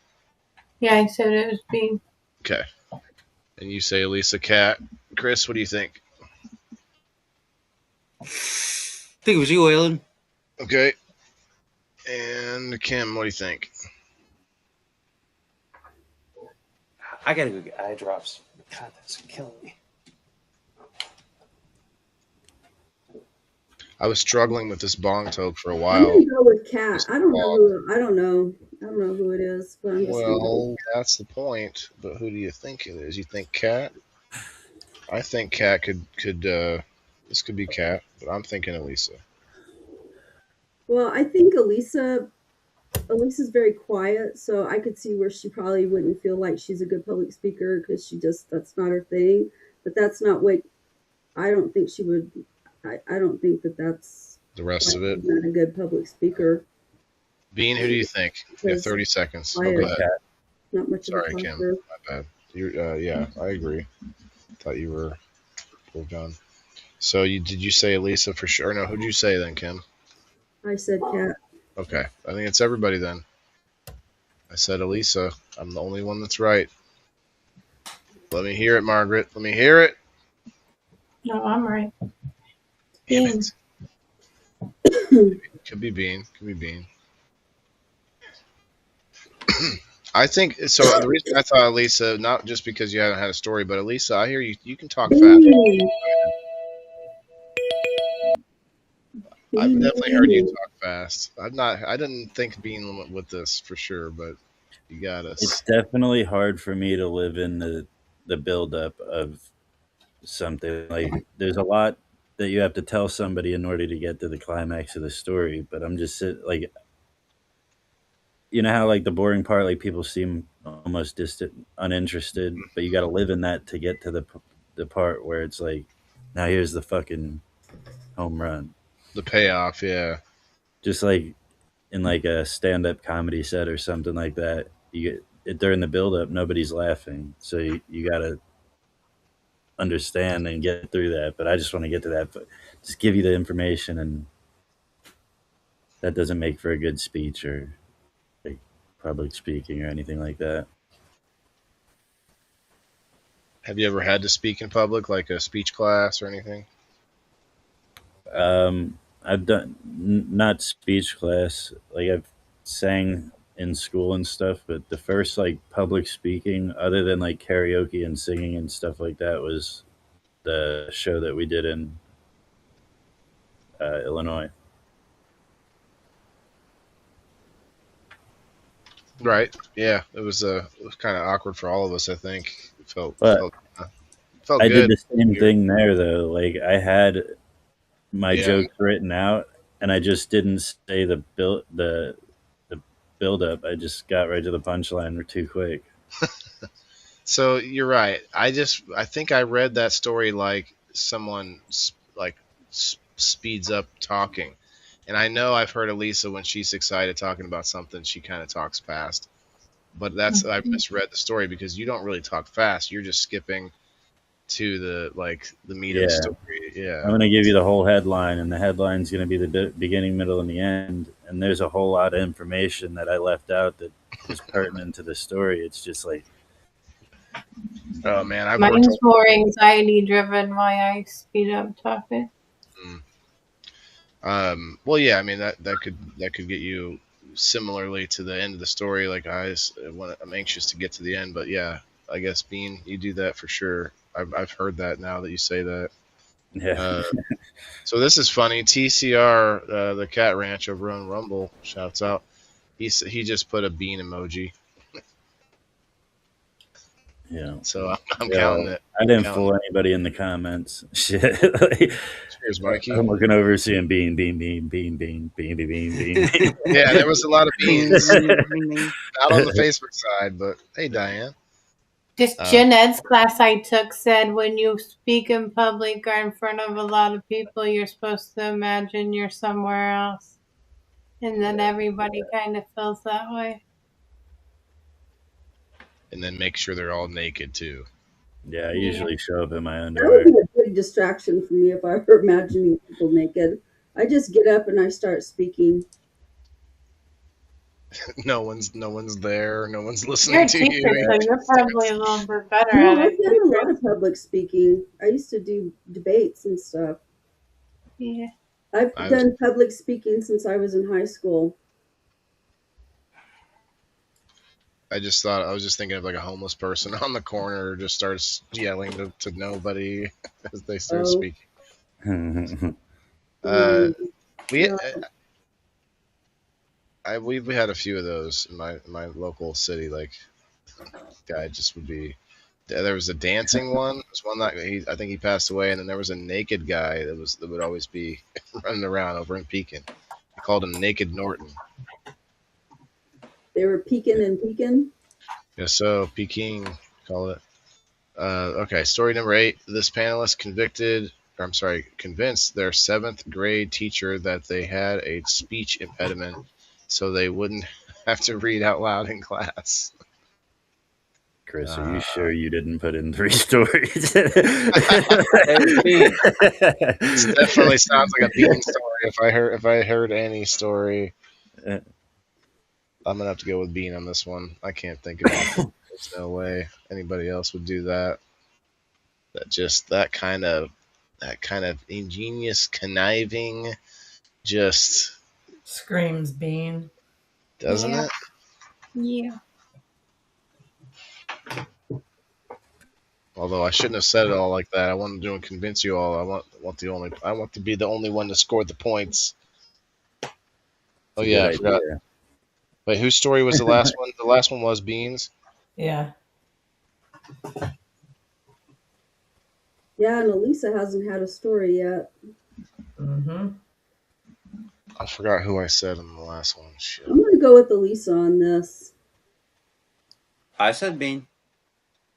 Yeah, I said it was Bean. Okay. And you say Elisa Cat. Chris, what do you think? I think it was you, Waylon. Okay. And Kim, what do you think? I gotta go get eye drops. God, that's killing me. I was struggling with this bong toke for a I'm while. gonna go with Cat. I don't know who it is, but I'm just gonna go. Well, that's the point. But who do you think it is? You think Cat? I think Cat could this could be Cat, but I'm thinking Elisa. Well, I think Elisa's very quiet, so I could see where she probably wouldn't feel like she's a good public speaker because that's not her thing. But that's not what I don't think she would. I don't think that's The rest of it. she's not a good public speaker. Bean, who do you think? You have 30 seconds. Oh, Quiet. go ahead. Not much Sorry, of a Kim. talker. My bad. Yeah, I agree. Thought you were done. So did you say Elisa for sure? No, who'd you say then, Kim? I said Cat. Okay, I think it's everybody then. I said Elisa. I'm the only one that's right. Let me hear it, Margaret. Let me hear it. No, I'm right. Damn Bean. it. Could be Bean. Could be Bean. I think so. The reason I thought Elisa, not just because you haven't had a story, but Elisa, I hear you. You can talk fast. I've definitely heard you talk fast. I didn't think Bean with this for sure, but you got us. It's definitely hard for me to live in the buildup of something. Like there's a lot that you have to tell somebody in order to get to the climax of the story. But I'm just like, you know how like the boring part, like people seem almost distant, uninterested, but you got to live in that to get to the part where it's like, now here's the fucking home run. The payoff, yeah. Just like in like a stand-up comedy set or something like that, you get during the build-up, nobody's laughing, so you got to understand and get through that. But I just want to get to that, but just give you the information, and that doesn't make for a good speech or like public speaking or anything like that. Have you ever had to speak in public, like a speech class or anything? I've done not speech class, like I've sang in school and stuff, but the first like public speaking, other than like karaoke and singing and stuff like that, was the show that we did in Illinois. Right. Yeah. It was kind of awkward for all of us. I think it felt But felt I good. did the same thing there though. Like I had my Yeah. jokes written out, and I just didn't say the buildup. I just got right to the punchline too quick. So you're right. I think I read that story like someone speeds up talking, and I know I've heard Elisa when she's excited talking about something, she kind of talks fast. But that's I misread the story because you don't really talk fast. You're just skipping to the meat of the Yeah. story. I'm Yeah. going to give you the whole headline, and the headline's going to be the beginning, middle, and the end. And there's a whole lot of information that I left out that is pertinent to the story. It's just like, Oh man, I've worked. Mine's more anxiety driven why I speed up talking. Well, yeah. I mean that could get you similarly to the end of the story. Like I'm anxious to get to the end, but yeah, I guess Bean, you do that for sure. I've heard that now that you say that. yeah. So this is funny. TCR, the Cat Ranch over on Rumble, shouts out. He just put a bean emoji. Yeah. So I'm counting it. I didn't fool anybody in the comments. Shit. Cheers, Mikey. I'm looking over seeing bean. Yeah, there was a lot of beans. Not on the Facebook side, but hey, Diane. Just Gen Ed's class I took said when you speak in public or in front of a lot of people, you're supposed to imagine you're somewhere else. And then everybody kind of feels that way. And then make sure they're all naked too. Yeah, I usually show up in my That underwear. would be a big distraction for me if I were imagining people naked. I just get up and I start speaking. No one's there. No one's listening You're a to teacher, you. so you're probably a little bit better No, at I've it. done a lot of public speaking. I used to do debates and stuff. Yeah. I've done public speaking since I was in high school. I was just thinking of like a homeless person on the corner just starts yelling to nobody as they start speaking. We had a few of those in my local city. Like, guy just would be. There was a dancing one. There's one that I think he passed away, and then there was a naked guy that would always be running around over in Pekin. They called him Naked Norton. They were peeking and peeking. Yeah, so Peking, call it. Okay, story number 8. This panelist convinced their 7th grade teacher that they had a speech impediment, so they wouldn't have to read out loud in class. Chris, are you sure you didn't put in 3 stories? It definitely sounds like a Bean story. If I heard any story, I'm gonna have to go with Bean on this one. I can't think of it. There's no way anybody else would do that. That kind of ingenious conniving, just Screams Bean. doesn't it? Yeah. Although I shouldn't have said it all like that. I wanted to convince you all. I want to be the only one to score the points. Oh yeah, I forgot. Wait, whose story was the last one? The last one was Beans. Yeah. Yeah, and Elisa hasn't had a story yet. Mm-hmm. I forgot who I said in the last one. Shit. I'm going to go with Elisa on this. I said Bean.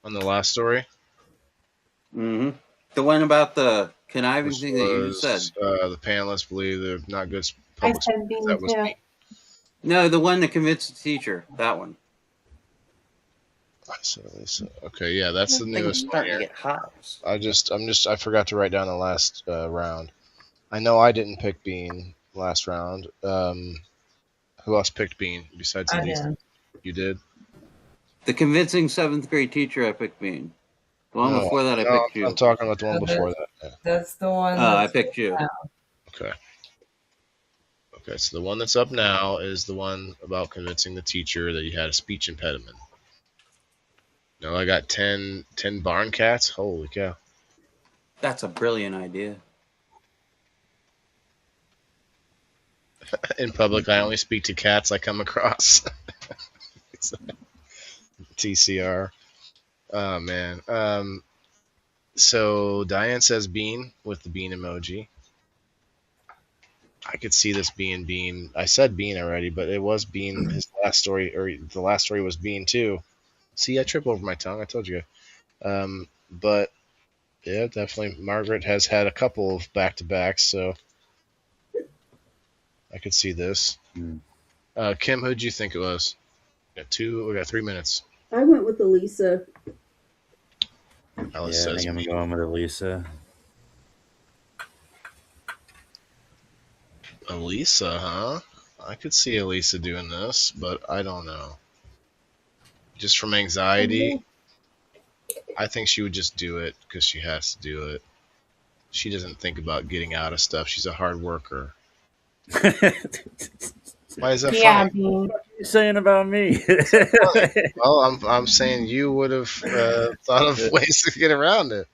On the last story? Mm-hmm. The one about the conniving thing that you just said. The panelists believe they're not good I public said Bean that was too. Bean. No, the one that convinced the teacher. That one. I said Elisa. Okay, yeah, that's the I think I'm newest one starting to here. get hives. I forgot to write down the last round. I know I didn't pick Bean last round. Who else picked Bean besides I Elisa? did. You did? The convincing 7th grade teacher, I picked Bean. The one before that, I No, picked you. I'm talking about the one before that. Yeah. That's the one. I picked you. Okay. Okay, so the one that's up now is the one about convincing the teacher that you had a speech impediment. No, I got 10 barn cats. Holy cow. That's a brilliant idea. In public, I only speak to cats I come across. TCR. Oh, man. So Diane says Bean with the bean emoji. I could see this being Bean. I said Bean already, but it was Bean. His last story, or the last story was Bean too. See, I trip over my tongue. I told you. But yeah, definitely. Margaret has had a couple of back to backs, so I could see this. Hmm. Kim, who'd you think it was? We got two. We got 3 minutes. I went with Elisa. Alice Yeah, I says think I'm me. going with Elisa. Elisa, huh? I could see Elisa doing this, but I don't know. Just from anxiety, I think she would just do it because she has to do it. She doesn't think about getting out of stuff. She's a hard worker. Why is that Yeah, funny? Bean. What are you saying about me? Funny. Well, I'm saying you would have thought of ways to get around it.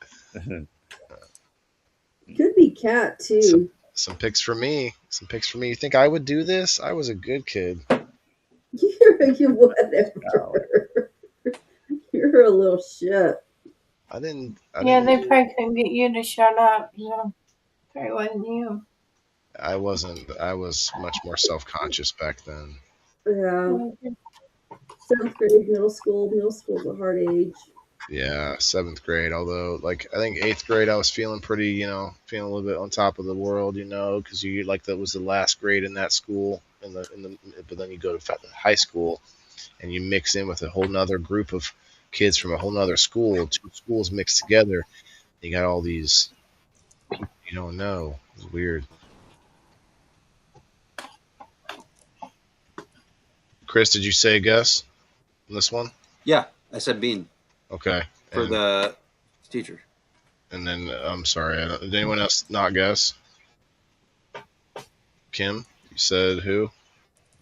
Could be Cat too. Some picks for me. Some picks for me. You think I would do this? I was a good kid. You're whatever. You're a little shit. I didn't. Yeah, they probably couldn't get you to shut up, so probably wasn't you. I wasn't. I was much more self-conscious back then. Yeah. 7th grade, middle school. Middle school's a hard age. Yeah, 7th grade. Although, like, I think 8th grade, I was feeling pretty, feeling a little bit on top of the world, because you like that was the last grade in that school, but then you go to high school, and you mix in with a whole nother group of kids from a whole nother school, two schools mixed together. You got all these people you don't know. It's weird. Chris, did you say a guess on this one? Yeah, I said Bean Okay. for the teacher. And then I'm sorry. Did anyone else not guess? Kim, you said who?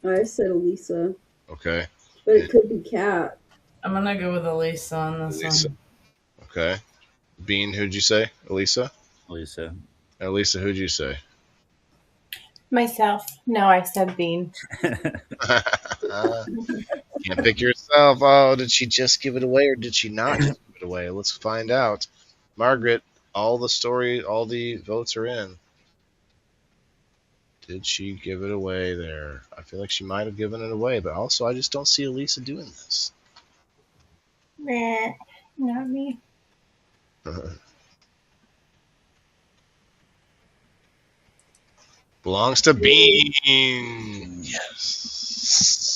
I said Elisa, Okay. but it could be Cat. I'm gonna go with Elisa on this Elisa. one. Okay. Bean, who'd you say? Elisa? Elisa. Elisa, who'd you say? Myself. No, I said Bean. Can't pick yourself. Oh, did she just give it away or did she not just give it away? Let's find out. Margaret, all the votes are in. Did she give it away there? I feel like she might have given it away, but also I just don't see Elisa doing this. Meh, not me. Belongs to Bean. Yes.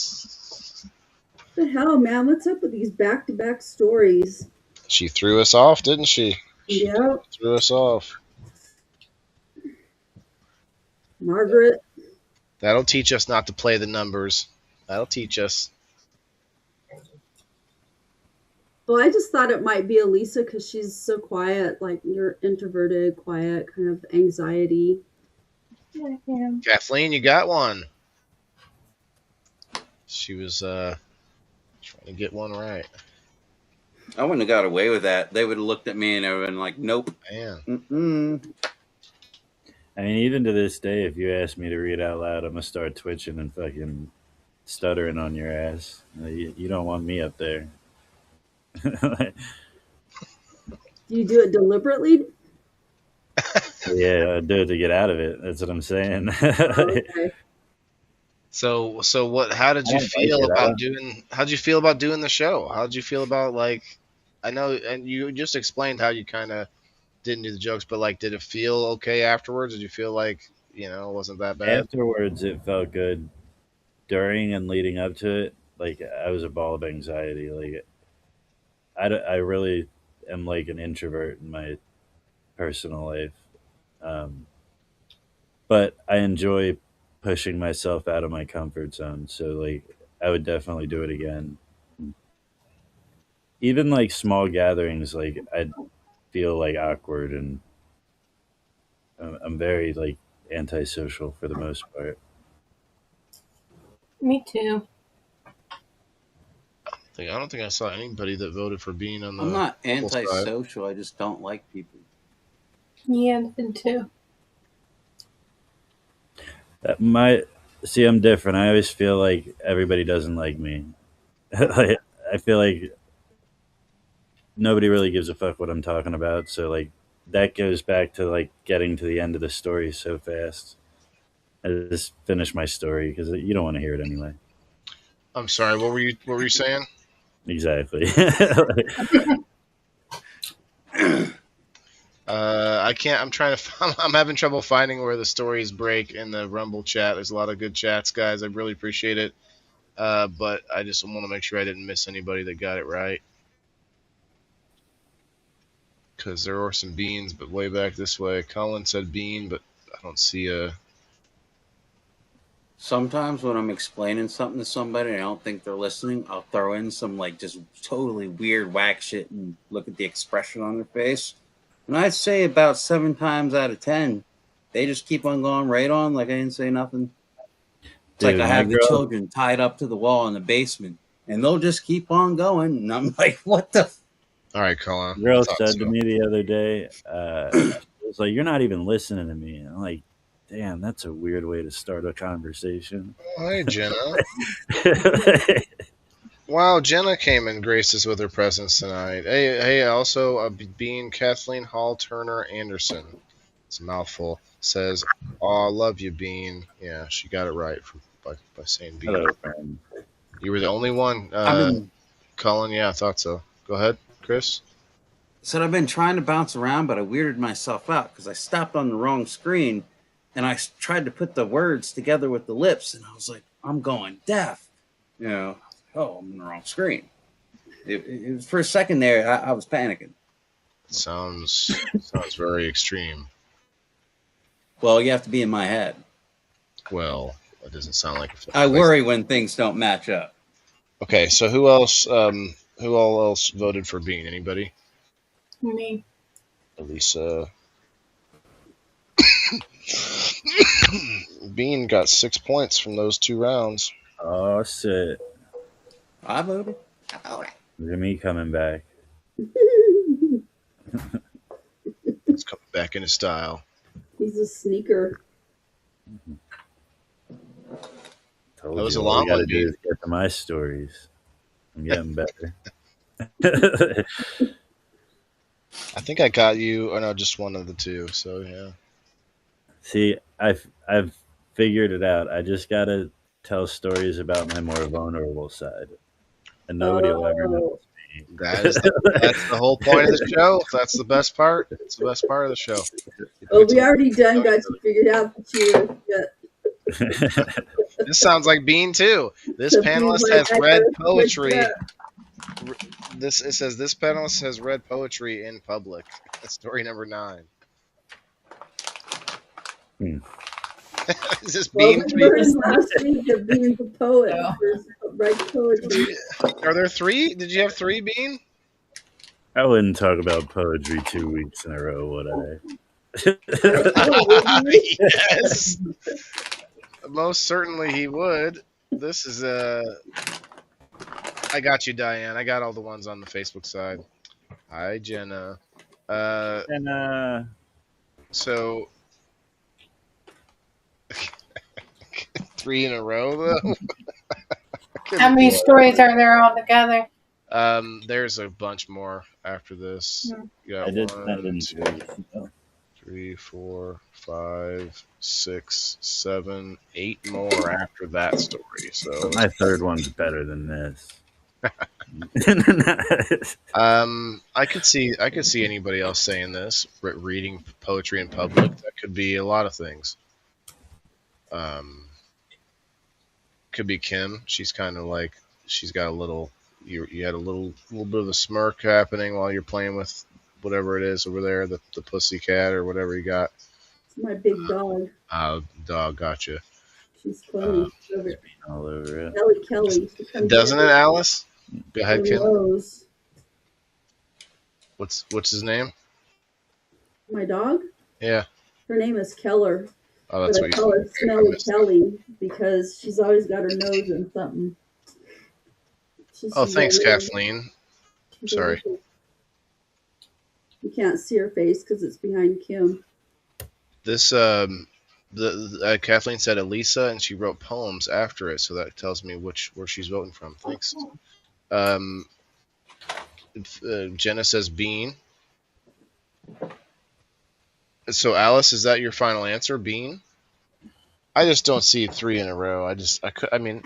What the hell, man? What's up with these back-to-back stories? She threw us off, didn't she? She Yeah. threw us off. Margaret. That'll teach us not to play the numbers. That'll teach us. Well, I just thought it might be Elisa because she's so quiet, like you're introverted, quiet, kind of anxiety. Yeah. Kathleen, you got one. She was trying to get one right. I wouldn't have got away with that. They would have looked at me and they would have been like, nope. Man. Mm-mm. I mean, even to this day, if you ask me to read out loud, I'm gonna start twitching and fucking stuttering on your ass. You don't want me up there. Do you do it deliberately? Yeah, I do it to get out of it. That's what I'm saying. Okay. So what? How did you I don't like feel it. about doing? How'd you feel about doing the show? How'd you feel about like? I know, and you just explained how you kind of didn't do the jokes, but like, did it feel okay afterwards? Did you feel like it wasn't that bad? Afterwards, it felt good. During and leading up to it, like I was a ball of anxiety. Like I really am like an introvert in my personal life, but I enjoy pushing myself out of my comfort zone. So like I would definitely do it again. Even like small gatherings, like I'd feel like awkward, and I'm very like antisocial for the most part. Me too. I don't think I saw anybody that voted for being on the. I'm not full side. antisocial. I just don't like people. Yeah, me too. I'm different. I always feel like everybody doesn't like me. Like, I feel like nobody really gives a fuck what I'm talking about. So like that goes back to like getting to the end of the story so fast. I just finish my story because you don't want to hear it anyway. I'm sorry. What were you saying? Exactly. I can't. I'm trying to. I'm having trouble finding where the stories break in the Rumble chat. There's a lot of good chats, guys. I really appreciate it. But I just want to make sure I didn't miss anybody that got it right. Because there were some beans, but way back this way. Colin said bean, but I don't see a. Sometimes when I'm explaining something to somebody and I don't think they're listening, I'll throw in some like just totally weird whack shit and look at the expression on their face. And I'd say about 7 times out of 10, they just keep on going right on like I didn't say nothing. It's Dude, like I my have the girl, children tied up to the wall in the basement, and they'll just keep on going. And I'm like, what the? All right, Colin. girl I thought said to so. me the other day, it was like, "You're not even listening to me." And I'm like, "Damn, that's a weird way to start a conversation." Oh, hey, Jenna. Wow, Jenna came and graced us with her presence tonight. Hey, also being Kathleen Hall Turner Anderson. It's a mouthful. Says, "Oh, I love you, Bean." Yeah, she got it right by saying Bean. Hello, friend. You were the only one, I've been Colin. Yeah, I thought so. Go ahead, Chris. said I've been trying to bounce around, but I weirded myself out because I stopped on the wrong screen, and I tried to put the words together with the lips, and I was like, I'm going deaf. You know, oh, I'm on the wrong screen. It was for a second there, I was panicking. Sounds very extreme. Well, you have to be in my head. Well, that doesn't sound like. I worry when things don't match up. Okay, so who else? Who all else voted for Bean? Anybody? Me. Elisa. Bean got 6 points from those 2 rounds. Oh shit! I voted. Look at me coming back. It's coming back into style. He's a sneaker. Told That was you, a all long you gotta one, do Bean. is get to my stories. I'm getting better. I think I got you. Oh no, just one of the 2. So yeah. See, I've figured it out. I just gotta tell stories about my more vulnerable side, and nobody will ever know Oh, it's me. That's the whole point of the show. That's the best part. It's the best part of the show. oh, we already done got you figured out that you This sounds like Bean too. This So panelist Bean's has like, I read gotta poetry. switch It says this panelist has read poetry in public. That's story number 9. Is this well, Bean we 3? learned last week that Bean's a poet. Yeah. Writes poetry. Are there 3? Did you have 3, Bean? I wouldn't talk about poetry 2 weeks in a row, would I? Oh, Yes. Most certainly he would. This is I got you, Diane. I got all the ones on the Facebook side. Hi, Jenna. And So 3 in a row though. How many stories are there altogether? There's a bunch more after this. You got I didn't 2, know. 3, 4, 5, 6, 7, 8 more after that story. So My third one's better than this. I could see anybody else saying this. Reading poetry in public, that could be a lot of things. Could be Kim. She's kind of like she's got a little. You had a little bit of a smirk happening while you're playing with whatever it is over there, the pussy cat or whatever you got. it's my big dog. Dog, gotcha. She's funny. All over it. Kelly. She comes Doesn't in it, Alice? Go ahead, and Kim. blows. What's his name? My dog? Yeah. Her name is Keller. Oh, that's But I what call you her said. Smelly Kelly because she's always got her nose in something. Oh, thanks, really- Kathleen. she's Sorry. really- You can't see her face because it's behind Kim. This Kathleen said Elisa, and she wrote poems after it, so that tells me where she's voting from. Thanks. Jenna says Bean. So Alice, is that your final answer, Bean? I just don't see 3 in a row. I mean,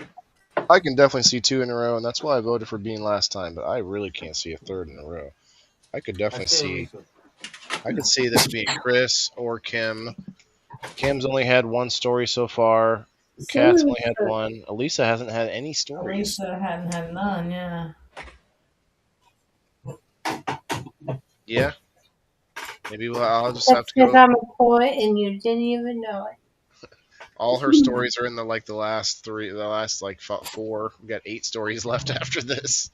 I can definitely see two in a row, and that's why I voted for Bean last time. But I really can't see a third in a row. I could definitely see. I could see this being Chris or Kim. Kim's only had one story so far. So Kat's is, only had one. Elisa hasn't had any stories. Elisa hadn't had none, yeah. Yeah. Maybe I'll just have That's to because go. I'm a poet and you didn't even know it. All her stories are in the last three, the last four. We got 8 stories left after this.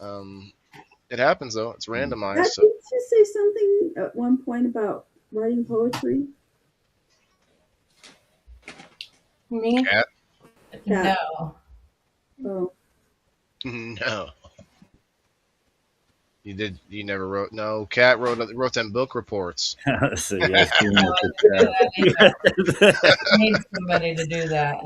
It happens though. It's randomized. Did So you say something at one point about writing poetry? Me? Kat, Cat. No. Oh, no. You did. You never wrote. No, Kat wrote them book reports. So yes, you No, need I to didn't do that either. try. I need somebody to do that.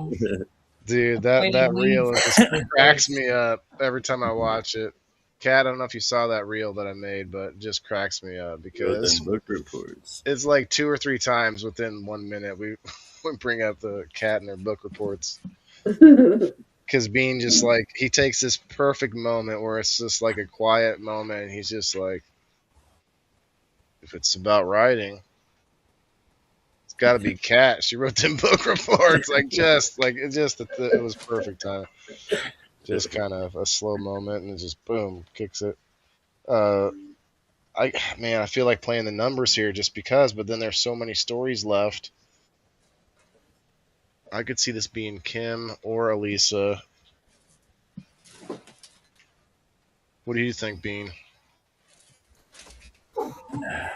Dude, Waited that reel weeks just for cracks reports. me up every time I watch it. Kat, I don't know if you saw that reel that I made, but it just cracks me up Wrote because them book reports. it's like 2 or 3 times within 1 minute we we bring up the Kat and her book reports. Because Bean just he takes this perfect moment where it's just like a quiet moment, and he's just like, if it's about writing, it's got to be Kat. She wrote them book reports, it was perfect time. Just kind of a slow moment, and it just boom kicks it. Uh, I feel like playing the numbers here just because, but then there's so many stories left. I could see this being Kim or Elisa. What do you think, Bean? I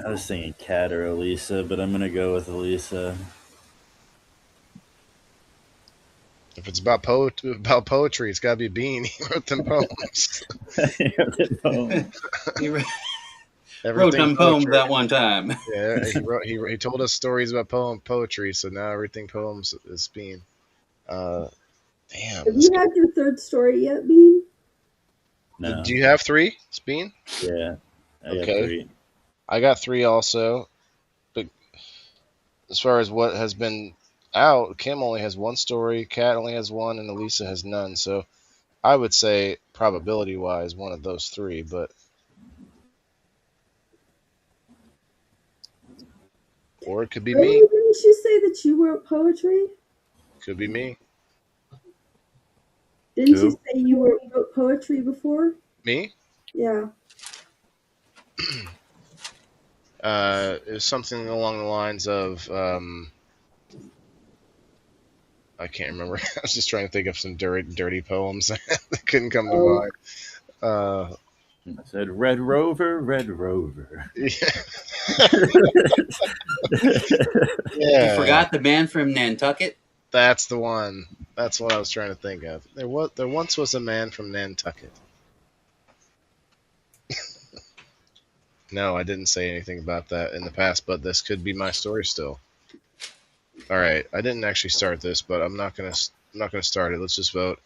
was thinking Kat or Elisa, but I'm gonna go with Elisa. If it's about poetry, it's got to be Bean. He wrote them poems. He wrote Everything them poems poetry. that one time. Yeah, he told us stories about poetry, so now everything poems is Bean. Damn. have you had your third story yet, Bean? No. Do you have 3, Bean? Yeah. I got Okay. 3. I got 3 also. But as far as what has been out, Kim only has 1 story, Kat only has 1, and Elisa has none. So I would say probability-wise, one of those 3, but or it could be Really? me. Didn't you say that you wrote poetry? Could be me. Didn't Who? you say you wrote poetry before? Me? Yeah. It was something along the lines of I can't remember. I was just trying to think of some dirty poems that couldn't come to mind. I said Red Rover, Red Rover. Yeah, You forgot the man from Nantucket? that's the one. That's what I was trying to think of. There once was a man from Nantucket. No, I didn't say anything about that in the past, but this could be my story still. All right, I didn't actually start this, but I'm not gonna start it. Let's just vote.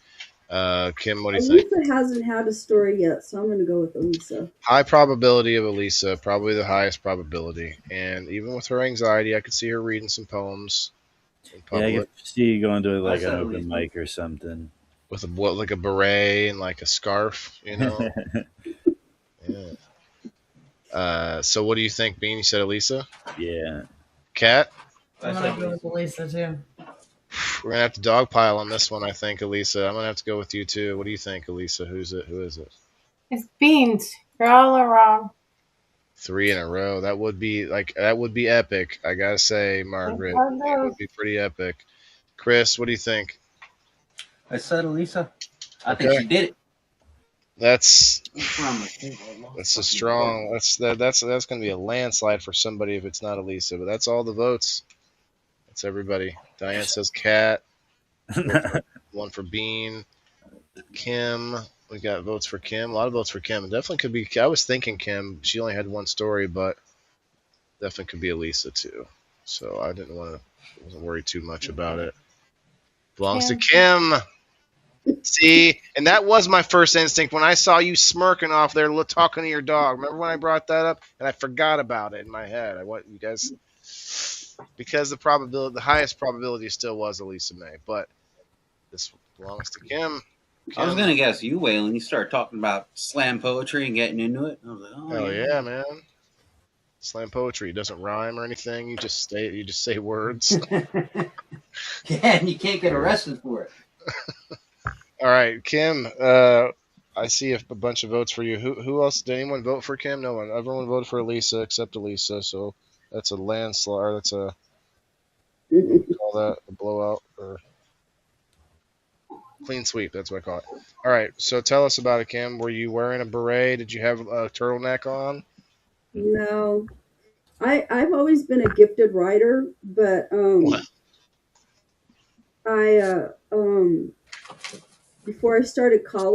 Kim, what do you think? Elisa hasn't had a story yet, so I'm going to go with Elisa. High probability of Elisa, probably the highest probability. And even with her anxiety, I could see her reading some poems in Yeah, I public could see you going to like I said an open Elisa. mic or something. with like a beret and like a scarf, Yeah. So what do you think, Bean? You said Elisa? Yeah. Kat? I'm gonna go with Elisa too. We're gonna have to dogpile on this one, I think, Elisa. I'm gonna have to go with you too. What do you think, Elisa? Who is it? It's beans. You're all wrong. 3 in a row. That would be epic. I gotta say, Margaret, it would be pretty epic. Chris, what do you think? I said Elisa. I think Okay. she did it. That's From that's a strong. That's gonna be a landslide for somebody if it's not Elisa. But that's all the votes. That's everybody. Diane says Kat. One for Bean. Kim. We got votes for Kim. A lot of votes for Kim. It definitely could be. I was thinking Kim. She only had 1 story, but definitely could be Elisa too. So I wasn't worried too much about it. Belongs to Kim. See, and that was my first instinct when I saw you smirking off there talking to your dog. Remember when I brought that up? And I forgot about it in my head. I want you guys, because the highest probability still was Elisa May, but This belongs to Kim. I was Kim. gonna guess you, Waylon. You started talking about slam poetry and getting into it. I was like, oh Hell yeah, man. Slam poetry doesn't rhyme or anything. You just say words. yeah, and you can't get arrested for it. All right, Kim. I see a bunch of votes for you. Who else? Did anyone vote for Kim? No one. Everyone voted for Elisa except Elisa. So that's a landslide. That's a what do we call that? A blowout or clean sweep. That's what I call it. All right. So tell us about it, Kim. Were you wearing a beret? Did you have a turtleneck on? No, I've always been a gifted writer, but What? I before I started college.